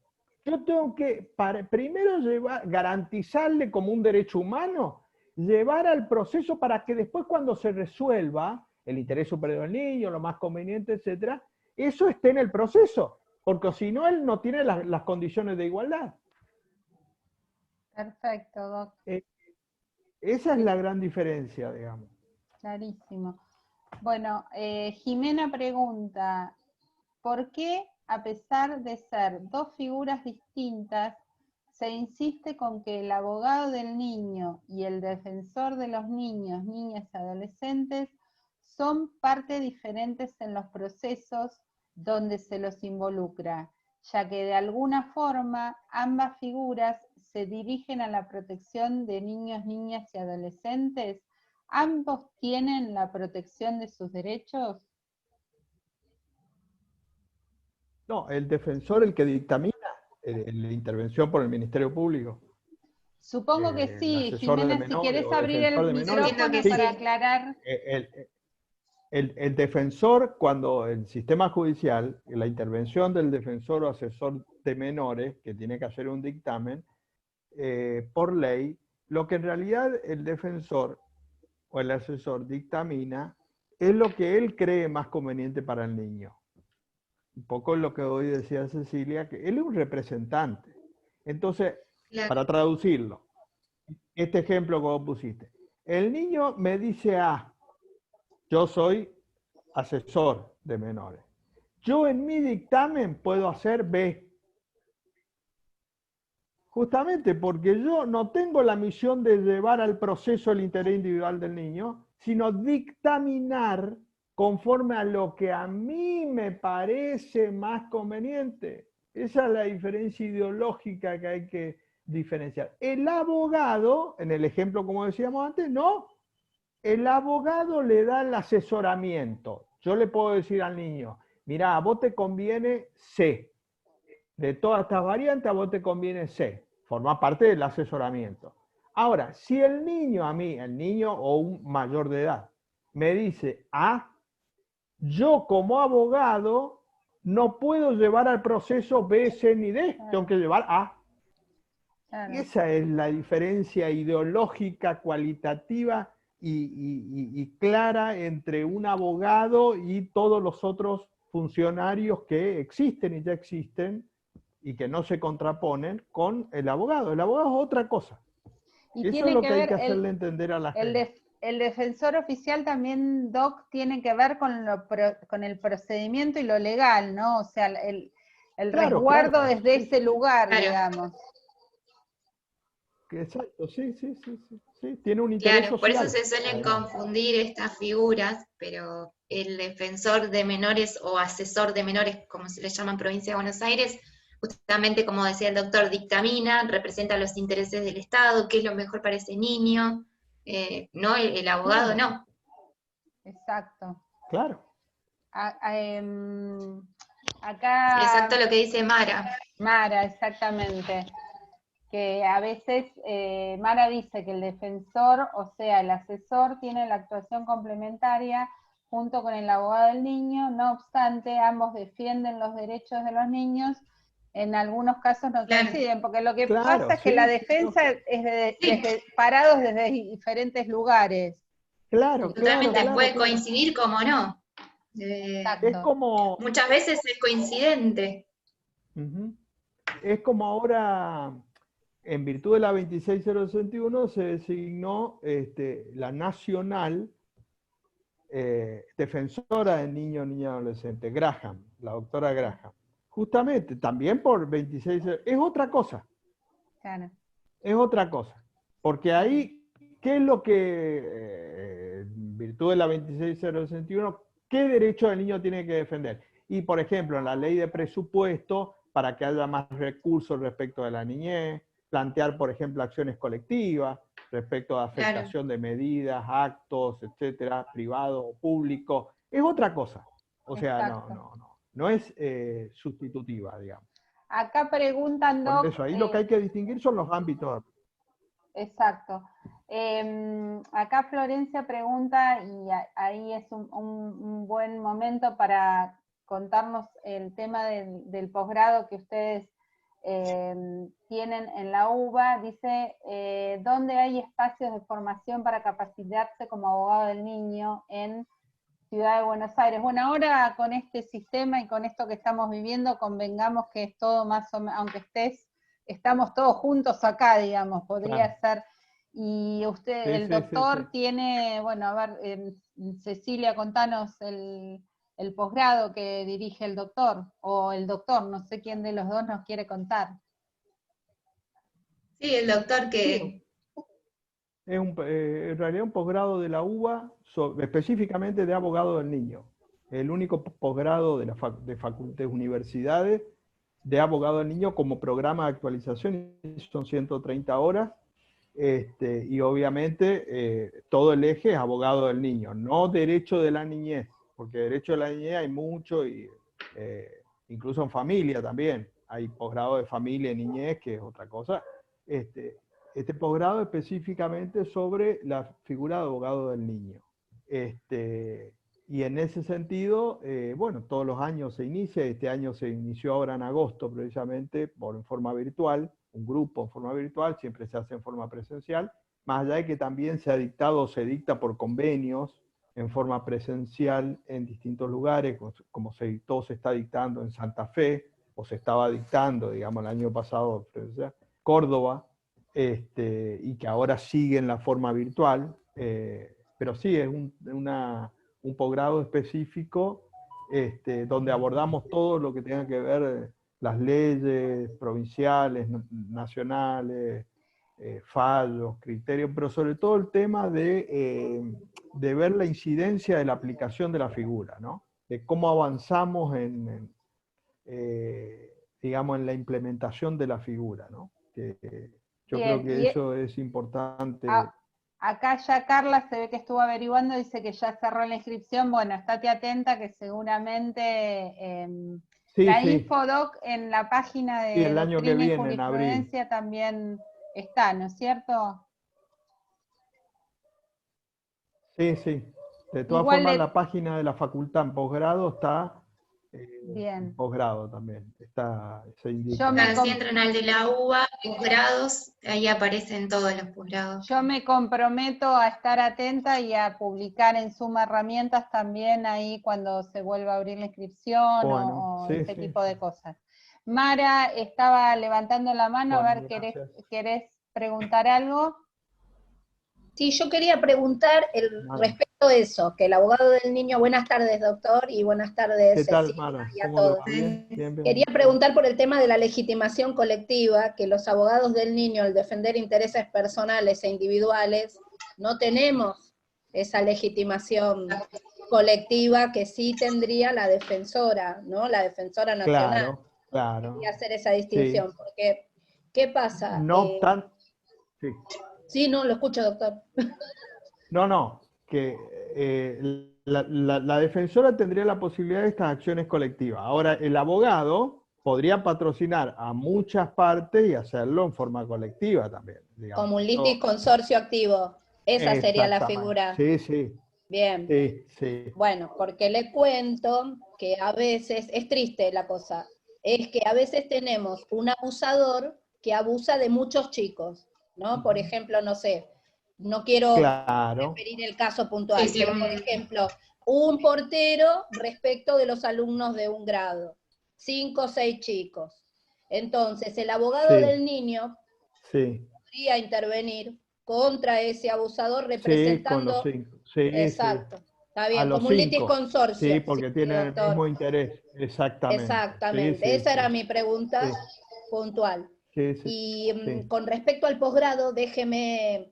Yo tengo que, primero, garantizarle como un derecho humano, llevar al proceso para que después cuando se resuelva el interés superior del niño, lo más conveniente, etcétera, eso esté en el proceso, porque si no, él no tiene las condiciones de igualdad. Perfecto, Doc. Esa es la gran diferencia, digamos. Clarísimo. Bueno, Jimena pregunta, ¿por qué, a pesar de ser dos figuras distintas, se insiste con que el abogado del niño y el defensor de los niños, niñas y adolescentes son partes diferentes en los procesos donde se los involucra, ya que de alguna forma ambas figuras se dirigen a la protección de niños, niñas y adolescentes? ¿Ambos tienen la protección de sus derechos? No, el defensor, el que dictamina, la intervención por el Ministerio Público. Supongo que El sí. asesor de Jimena, si menores querés o abrir defensor el de menores. micrófono Sí. para aclarar. El defensor, cuando el sistema judicial, la intervención del defensor o asesor de menores, que tiene que hacer un dictamen, por ley, lo que en realidad el defensor o el asesor dictamina es lo que él cree más conveniente para el niño. Un poco lo que hoy decía Cecilia, que él es un representante. Entonces, Claro. para traducirlo, este ejemplo que vos pusiste, el niño me dice A, yo soy asesor de menores. Yo en mi dictamen puedo hacer B. Justamente porque yo no tengo la misión de llevar al proceso el interés individual del niño, sino dictaminar conforme a lo que a mí me parece más conveniente. Esa es la diferencia ideológica que hay que diferenciar. El abogado, en el ejemplo como decíamos antes, no. El abogado le da el asesoramiento. Yo le puedo decir al niño, mirá, a vos te conviene C. De todas estas variantes, a vos te conviene C. Forma parte del asesoramiento. Ahora, si el niño a mí, el niño o un mayor de edad, me dice A, yo como abogado no puedo llevar al proceso B, C ni D. Tengo que llevar A. Claro. Esa es la diferencia ideológica, cualitativa y clara entre un abogado y todos los otros funcionarios que existen y ya existen y que no se contraponen con el abogado. El abogado es otra cosa. Y Eso tiene es lo que que hay ver que hacerle entender a la gente. el defensor oficial también, Doc, tiene que ver con el procedimiento y lo legal, ¿no? O sea, el Claro, resguardo claro. desde ese lugar, Claro. digamos. Exacto, sí. Tiene un interés Claro, por eso social. se suelen Además. confundir estas figuras, pero el defensor de menores o asesor de menores, como se le llama en Provincia de Buenos Aires, justamente como decía el doctor, dictamina, representa los intereses del Estado, qué es lo mejor para ese niño, no el abogado, Claro. no. Exacto. Claro. Acá... Exacto lo que dice Mara. Mara, exactamente. Que a veces Mara dice que el defensor, o sea, el asesor, tiene la actuación complementaria junto con el abogado del niño, no obstante, ambos defienden los derechos de los niños, en algunos casos no coinciden, porque lo que pasa es que la defensa es parados desde diferentes lugares. Claro, Totalmente, puede claro. coincidir como no. Es como... Muchas veces es coincidente. Es como ahora, en virtud de la 26061, se designó la nacional defensora de niño, niña, adolescente, Graham, la doctora Graham. Justamente, también por 26, es otra cosa. Claro. Es otra cosa. Porque ahí, ¿qué es lo que, en virtud de la 26061, qué derecho del niño tiene que defender? Y, por ejemplo, en la ley de presupuesto, para que haya más recursos respecto de la niñez, plantear, por ejemplo, acciones colectivas respecto a afectación de medidas, actos, etcétera, privado o público, es otra cosa. O sea, no es sustitutiva, digamos. Acá preguntan, Doc... Por eso, ahí lo que hay que distinguir son los ámbitos. Exacto. Acá Florencia pregunta, y ahí es un buen momento para contarnos el tema del posgrado que ustedes tienen en la UBA. Dice, ¿dónde hay espacios de formación para capacitarse como abogado del niño en Ciudad de Buenos Aires? Bueno, ahora con este sistema y con esto que estamos viviendo, convengamos que es todo más o menos, aunque estamos todos juntos acá, digamos, podría ser. Y usted, el doctor tiene, bueno, a ver, Cecilia, contanos el posgrado que dirige el doctor, o el doctor, no sé quién de los dos nos quiere contar. Sí, el doctor que... Es en realidad un posgrado de la UBA, específicamente de abogado del niño. El único posgrado de facultades, universidades, de abogado del niño como programa de actualización, son 130 horas, y obviamente todo el eje es abogado del niño, no derecho de la niñez, porque derecho de la niñez hay mucho, y incluso en familia también. hay posgrado de familia y niñez, que es otra cosa. Este posgrado específicamente sobre la figura de abogado del niño. Y en ese sentido, bueno, todos los años se inicia, este año se inició ahora en agosto precisamente en forma virtual, un grupo en forma virtual, siempre se hace en forma presencial, más allá de que también se ha dictado o se dicta por convenios en forma presencial en distintos lugares, como se dictó, se está dictando en Santa Fe, o se estaba dictando, digamos, el año pasado, Córdoba, y que ahora sigue en la forma virtual, pero sí, es un posgrado específico donde abordamos todo lo que tenga que ver las leyes provinciales, nacionales, fallos, criterios, pero sobre todo el tema de ver la incidencia de la aplicación de la figura, ¿no? De cómo avanzamos digamos, en la implementación de la figura, ¿no? Yo Bien, creo que eso es importante. Acá ya Carla se ve que estuvo averiguando, dice que ya cerró la inscripción. Bueno, estate atenta que seguramente la Infodoc en la página de el año que Doctrina y viene, Jurisprudencia, en abril, también está, ¿no es cierto? Sí, sí. De todas formas, la página de la facultad en posgrado está en posgrado también. Se indica. Si entran al de la UBA, posgrados, ahí aparecen todos los posgrados. Yo me comprometo a estar atenta y a publicar en Suma Herramientas también ahí cuando se vuelva a abrir la inscripción, bueno, o ese tipo de cosas. Mara estaba levantando la mano, bueno, a ver, ¿querés preguntar algo? Sí, yo quería preguntar respecto de eso, que el abogado del niño, buenas tardes doctor, y buenas tardes ¿Qué tal, Mara? y a todos. Bien. Quería preguntar por el tema de la legitimación colectiva, que los abogados del niño, al defender intereses personales e individuales, no tenemos esa legitimación colectiva que sí tendría la defensora, ¿no? La defensora nacional. Claro. Quería hacer esa distinción, porque, ¿qué pasa? No obstante, sí. Sí, no, lo escucho, doctor. No, que la defensora tendría la posibilidad de estas acciones colectivas. Ahora, el abogado podría patrocinar a muchas partes y hacerlo en forma colectiva también. Digamos. Como un litis consorcio activo. Esa sería la figura. Sí. Bien. Sí. Bueno, porque le cuento que a veces, es triste la cosa, es que a veces tenemos un abusador que abusa de muchos chicos, ¿no? Por ejemplo, no sé, no quiero referir el caso puntual, pero por ejemplo, un portero respecto de los alumnos de un grado, 5 o 6 chicos. Entonces, el abogado del niño podría intervenir contra ese abusador representando... Exacto. Está bien, como un litis consorcio. Sí, porque tienen el mismo interés. Exactamente. Esa era mi pregunta puntual. Y con respecto al posgrado, déjeme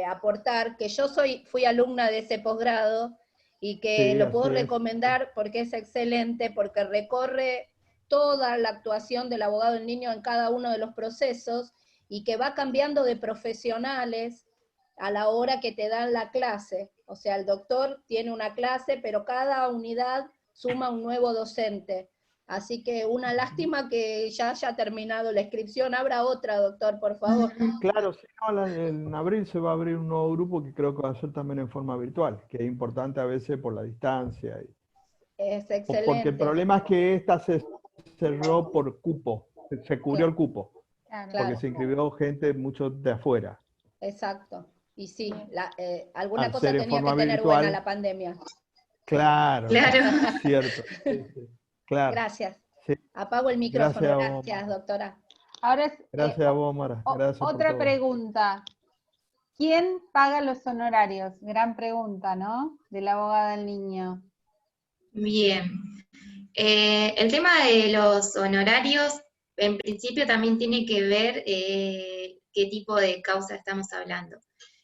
aportar que yo fui alumna de ese posgrado y que lo puedo recomendar porque es excelente, porque recorre toda la actuación del abogado del niño en cada uno de los procesos y que va cambiando de profesionales a la hora que te dan la clase. O sea, el doctor tiene una clase, pero cada unidad suma un nuevo docente. Así que una lástima que ya haya terminado la inscripción. Habrá otra, doctor, por favor. Claro, si no, en abril se va a abrir un nuevo grupo que creo que va a ser también en forma virtual, que es importante a veces por la distancia. Es excelente. Porque el problema es que esta se cerró por cupo, se cubrió el cupo, porque se inscribió gente mucho de afuera. Exacto. Y sí, alguna cosa tenía que tener virtual, buena la pandemia. Claro. Cierto. Claro. Gracias. Apago el micrófono. Gracias, doctora. Ahora gracias a vos, Mara. Gracias otra pregunta. ¿Quién paga los honorarios? Gran pregunta, ¿no? De la abogada del niño. Bien. El tema de los honorarios, en principio también tiene que ver qué tipo de causa estamos hablando.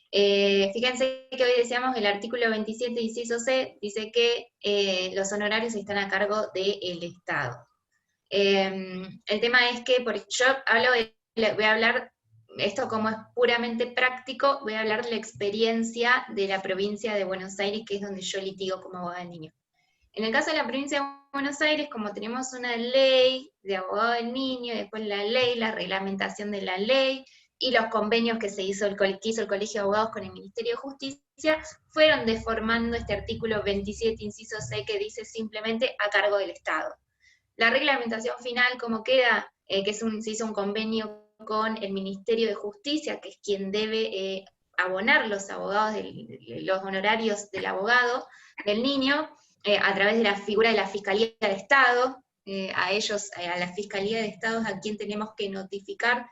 Fíjense que hoy decíamos el artículo 27, inciso C, dice que los honorarios están a cargo del Estado. El tema es que, voy a hablar, esto como es puramente práctico, voy a hablar de la experiencia de la provincia de Buenos Aires, que es donde yo litigo como abogada del niño. En el caso de la provincia de Buenos Aires, como tenemos una ley de abogado del niño, y después la ley, la reglamentación de la ley, y los convenios que hizo el Colegio de Abogados con el Ministerio de Justicia, fueron deformando este artículo 27, inciso C, que dice simplemente a cargo del Estado. La reglamentación final, como queda, se hizo un convenio con el Ministerio de Justicia, que es quien debe abonar los abogados, los honorarios del abogado, del niño, a través de la figura de la Fiscalía de Estado. A ellos, a la Fiscalía de Estado, es a quien tenemos que notificar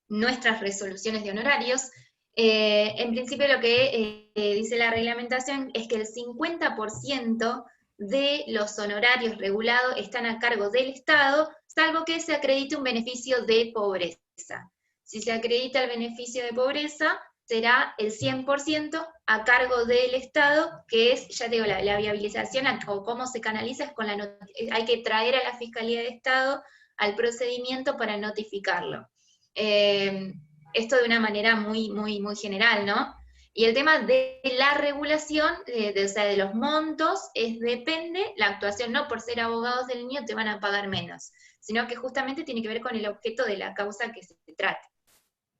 nuestras resoluciones de honorarios. En principio lo que dice la reglamentación es que el 50% de los honorarios regulados están a cargo del Estado, salvo que se acredite un beneficio de pobreza. Si se acredita el beneficio de pobreza, será el 100% a cargo del Estado, que es, ya te digo, la viabilización, o cómo se canaliza, es hay que traer a la Fiscalía de Estado al procedimiento para notificarlo. Esto de una manera muy, muy, muy general, ¿no? Y el tema de la regulación, o sea, de los montos, depende, la actuación, no por ser abogados del niño te van a pagar menos, sino que justamente tiene que ver con el objeto de la causa que se trate.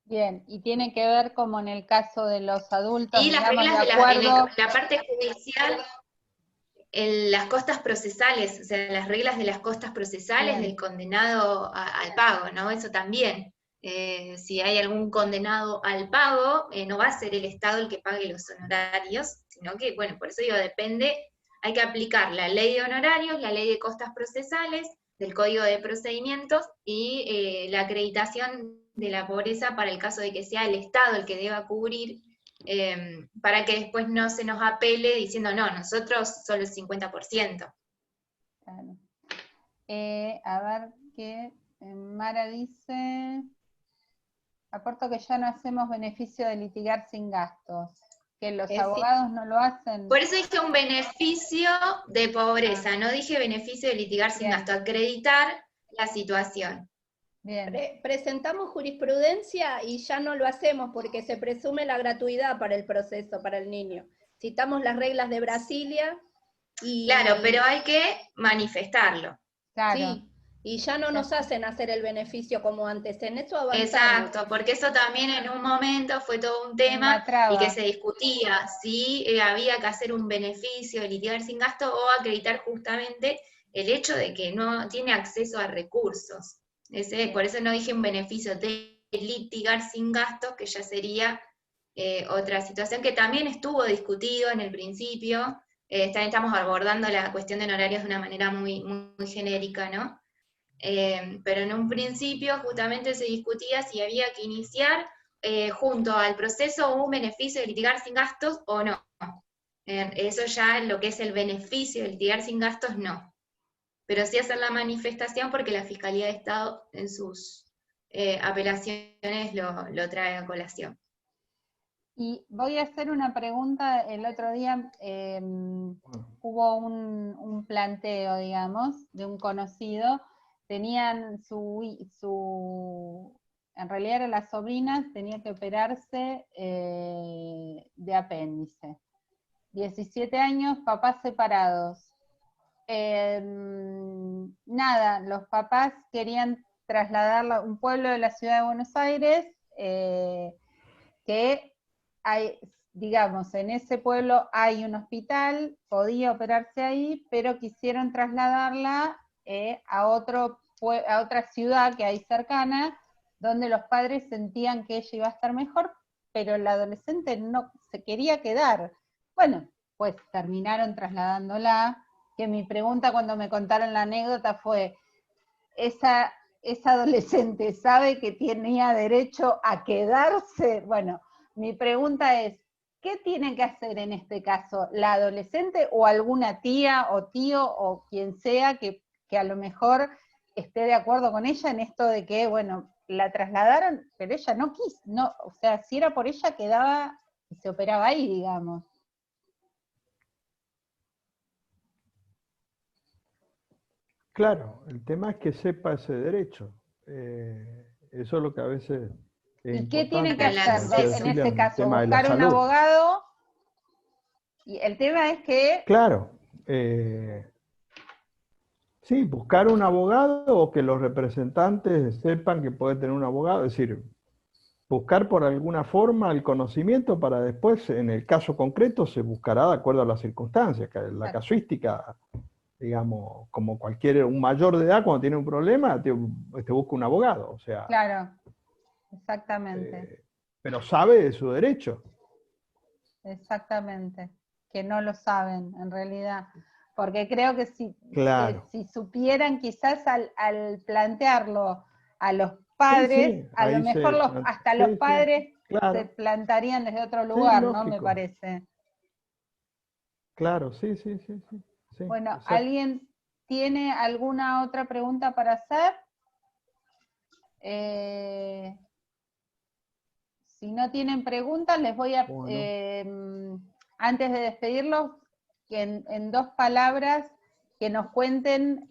Bien, y tiene que ver como en el caso de los adultos, y las reglas de la parte judicial, las costas procesales, o sea, las reglas de las costas procesales del condenado al pago, ¿no? Eso también. Si hay algún condenado al pago, no va a ser el Estado el que pague los honorarios, sino que, bueno, por eso digo, depende, hay que aplicar la ley de honorarios, la ley de costas procesales, del Código de Procedimientos, y la acreditación de la pobreza para el caso de que sea el Estado el que deba cubrir, para que después no se nos apele diciendo, no, nosotros solo el 50%. Claro. A ver qué Mara dice, aporto que ya no hacemos beneficio de litigar sin gastos, que los abogados no lo hacen. Por eso dije un beneficio de pobreza, no dije beneficio de litigar sin gastos, acreditar la situación. Bien. Presentamos jurisprudencia y ya no lo hacemos porque se presume la gratuidad para el proceso, para el niño. Citamos las reglas de Brasilia y... Claro, pero hay que manifestarlo. Claro. Sí, y ya no nos hacen hacer el beneficio como antes, en eso avanzamos. Exacto, porque eso también en un momento fue todo un tema y que se discutía si había que hacer un beneficio de litigar sin gasto o acreditar justamente el hecho de que no tiene acceso a recursos. Por eso no dije un beneficio de litigar sin gastos, que ya sería otra situación que también estuvo discutido en el principio. También estamos abordando la cuestión de honorarios de una manera muy, muy genérica, ¿no? Pero en un principio justamente se discutía si había que iniciar junto al proceso un beneficio de litigar sin gastos o no. Eso ya lo que es el beneficio de litigar sin gastos, no. Pero sí hacer la manifestación porque la Fiscalía de Estado en sus apelaciones lo trae a colación. Y voy a hacer una pregunta. El otro día hubo un planteo, digamos, de un conocido. Tenían en realidad eran las sobrinas, tenía que operarse de apéndice. 17 años, papás separados. Nada, los papás querían trasladarla a un pueblo de la ciudad de Buenos Aires, que hay, digamos, en ese pueblo hay un hospital, podía operarse ahí, pero quisieron trasladarla a otra ciudad que hay cercana, donde los padres sentían que ella iba a estar mejor, pero la adolescente no se quería quedar. Bueno, pues terminaron trasladándola, que mi pregunta cuando me contaron la anécdota fue, ¿esa adolescente sabe que tenía derecho a quedarse? Bueno, mi pregunta es, ¿qué tiene que hacer en este caso la adolescente o alguna tía o tío o quien sea que a lo mejor esté de acuerdo con ella en esto de que, bueno, la trasladaron, pero ella no quiso, no, o sea, si era por ella quedaba y se operaba ahí, digamos. Claro, el tema es que sepa ese derecho. Eso es lo que a veces... ¿Y qué tiene que hacer en ese caso? ¿Buscar un abogado? Y el tema es que... Claro. sí, buscar un abogado o que los representantes sepan que puede tener un abogado, es decir, buscar por alguna forma el conocimiento para después, en el caso concreto, se buscará de acuerdo a las circunstancias, la casuística, digamos, como un mayor de edad cuando tiene un problema, te busca un abogado, o sea. Claro, exactamente. Pero sabe de su derecho. Exactamente, que no lo saben en realidad. Porque creo que si supieran quizás al plantearlo a los padres, a lo mejor hasta los padres se plantarían desde otro lugar, ¿no? Me parece. Claro, sí. Bueno, exacto. ¿alguien tiene alguna otra pregunta para hacer? Si no tienen preguntas, les voy a, antes de despedirlos, que en 2 palabras, que nos cuenten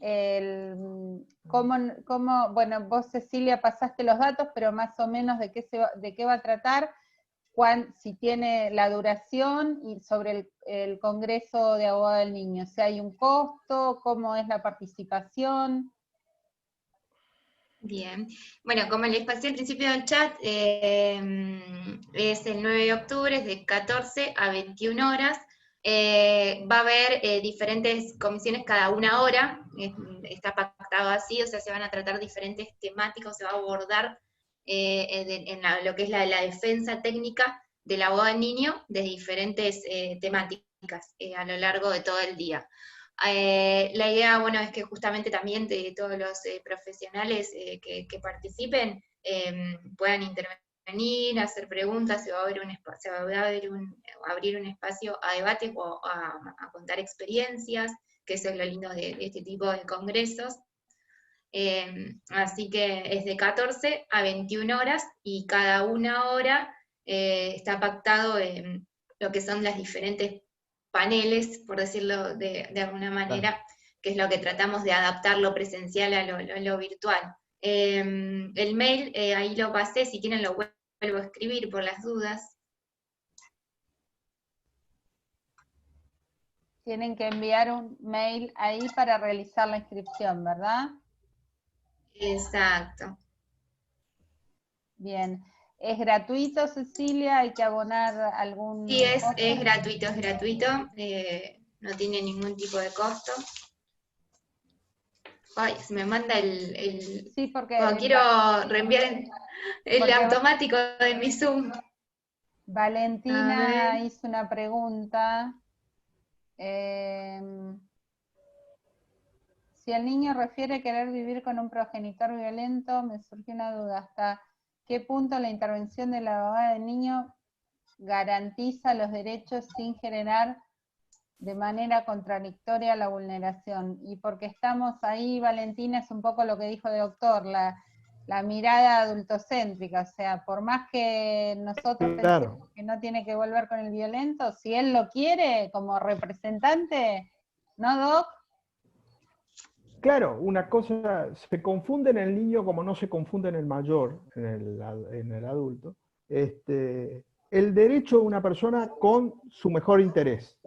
cómo, bueno, vos Cecilia pasaste los datos, pero más o menos de qué va a tratar, si tiene la duración y sobre el Congreso de Abogado del Niño, si hay un costo, cómo es la participación. Bien, bueno, como les pasé al principio del chat, es el 9 de octubre, es de 14 a 21 horas. Va a haber diferentes comisiones cada 1 hora, está pactado así, o sea, se van a tratar diferentes temáticas, se va a abordar lo que es la defensa técnica del abogado del niño de diferentes temáticas a lo largo de todo el día. La idea, bueno, es que justamente también de todos los profesionales que participen puedan intervenir, hacer preguntas, se va a abrir un espacio a debate o a contar experiencias, que eso es lo lindo de este tipo de congresos. Así que es de 14 a 21 horas y cada 1 hora está pactado en lo que son las diferentes paneles, por decirlo de alguna manera, que es lo que tratamos de adaptar lo presencial a lo virtual. El mail, ahí lo pasé, si quieren lo vuelvo a escribir por las dudas. Tienen que enviar un mail ahí para realizar la inscripción, ¿verdad? Exacto. Bien. ¿Es gratuito, Cecilia? ¿Hay que abonar algún Sí, es costo? gratuito, no tiene ningún tipo de costo. Ay, se me manda Sí, porque cuando quiero reenviar el automático de mi Zoom. Valentina hizo una pregunta. Si el niño refiere querer vivir con un progenitor violento, me surgió una duda. ¿Hasta qué punto la intervención de la abogada del niño garantiza los derechos sin generar de manera contradictoria la vulneración? Y porque estamos ahí, Valentina, es un poco lo que dijo el doctor, la mirada adultocéntrica, o sea, por más que nosotros pensemos que no tiene que volver con el violento, si él lo quiere como representante, ¿no, Doc? Claro, una cosa, se confunde en el niño como no se confunde en el mayor, en el adulto, el derecho de una persona con su mejor interés.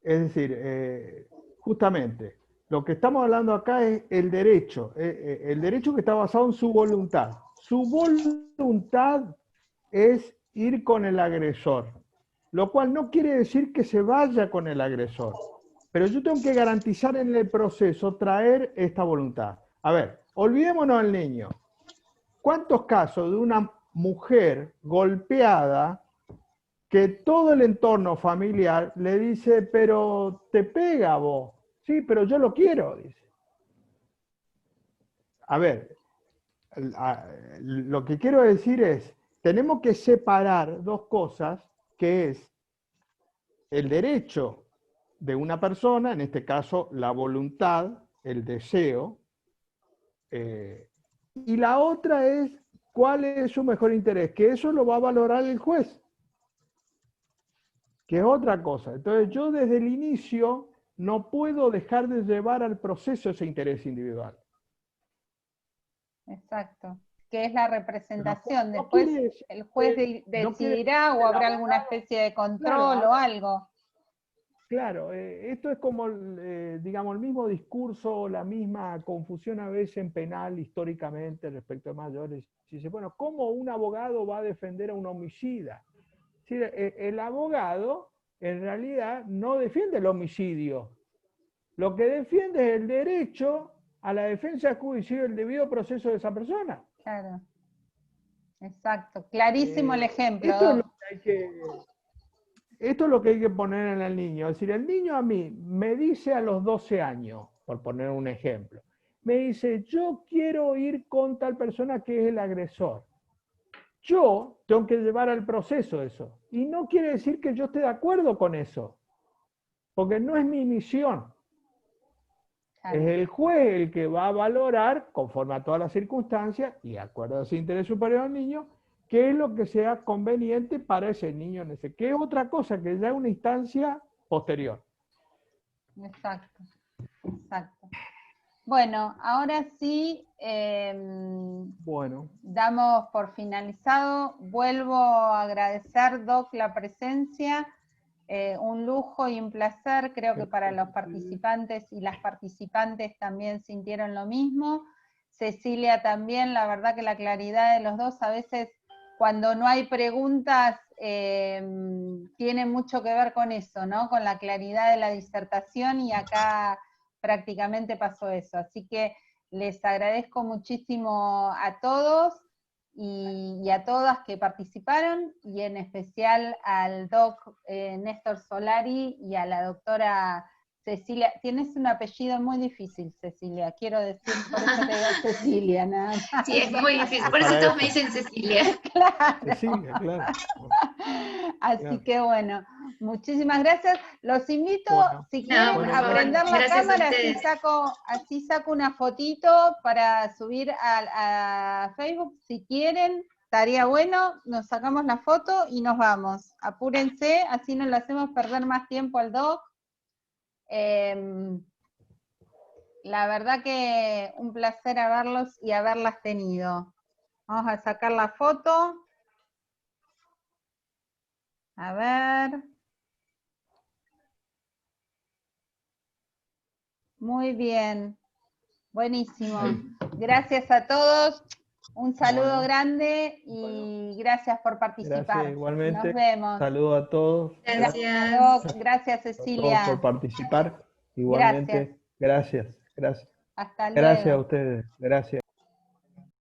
Es decir, justamente, lo que estamos hablando acá es el derecho que está basado en su voluntad. Su voluntad es ir con el agresor, lo cual no quiere decir que se vaya con el agresor. Pero yo tengo que garantizar en el proceso traer esta voluntad. A ver, olvidémonos del niño. ¿Cuántos casos de una mujer golpeada que todo el entorno familiar le dice, pero te pega vos? Sí, pero yo lo quiero, dice. A ver, lo que quiero decir es, tenemos que separar 2 cosas, que es el derecho de una persona, en este caso la voluntad, el deseo, y la otra es cuál es su mejor interés, que eso lo va a valorar el juez, que es otra cosa. Entonces yo desde el inicio no puedo dejar de llevar al proceso ese interés individual. Exacto, que es la representación. Después el juez decidirá o habrá alguna especie de control o algo. Claro, esto es como, digamos, el mismo discurso, la misma confusión a veces en penal históricamente respecto a mayores. Dice, bueno, ¿cómo un abogado va a defender a un homicida? Es decir, el abogado en realidad no defiende el homicidio. Lo que defiende es el derecho a la defensa judicial y el debido proceso de esa persona. Claro. Exacto. Clarísimo el ejemplo. Esto es lo que hay que poner en el niño. Es decir, el niño a mí me dice a los 12 años, por poner un ejemplo, me dice, yo quiero ir con tal persona que es el agresor. Yo tengo que llevar al proceso eso. Y no quiere decir que yo esté de acuerdo con eso, porque no es mi misión. Claro. Es el juez el que va a valorar, conforme a todas las circunstancias, y de acuerdo a ese interés superior al niño, qué es lo que sea conveniente para ese niño, que es otra cosa, que ya es una instancia posterior. Exacto, exacto. Bueno, ahora sí, damos por finalizado. Vuelvo a agradecer, Doc, la presencia. Un lujo y un placer. Creo que para los participantes y las participantes también sintieron lo mismo. Cecilia también, la verdad que la claridad de los dos a veces, cuando no hay preguntas, tiene mucho que ver con eso, ¿no? Con la claridad de la disertación, y acá prácticamente pasó eso. Así que les agradezco muchísimo a todos y a todas que participaron, y en especial al doc Néstor Solari y a la doctora Cecilia. Tienes un apellido muy difícil, Cecilia, quiero decir, por eso te digo Cecilia, nada más. Sí, es muy difícil, por eso todos me dicen Cecilia. Claro. Cecilia, claro. Así que bueno, muchísimas gracias. Los invito, si quieren, a prender la cámara, así saco una fotito para subir a Facebook, si quieren. Estaría bueno, nos sacamos la foto y nos vamos. Apúrense, así no le hacemos perder más tiempo al doc. La verdad que un placer haberlos y haberlas tenido. Vamos a sacar la foto. A ver. Muy bien. Buenísimo. Gracias a todos. Un saludo grande y gracias por participar. Gracias, igualmente. Nos vemos. Saludo a todos. Gracias, Cecilia. A todos por participar. Igualmente. Gracias. Hasta luego. Gracias a ustedes. Gracias.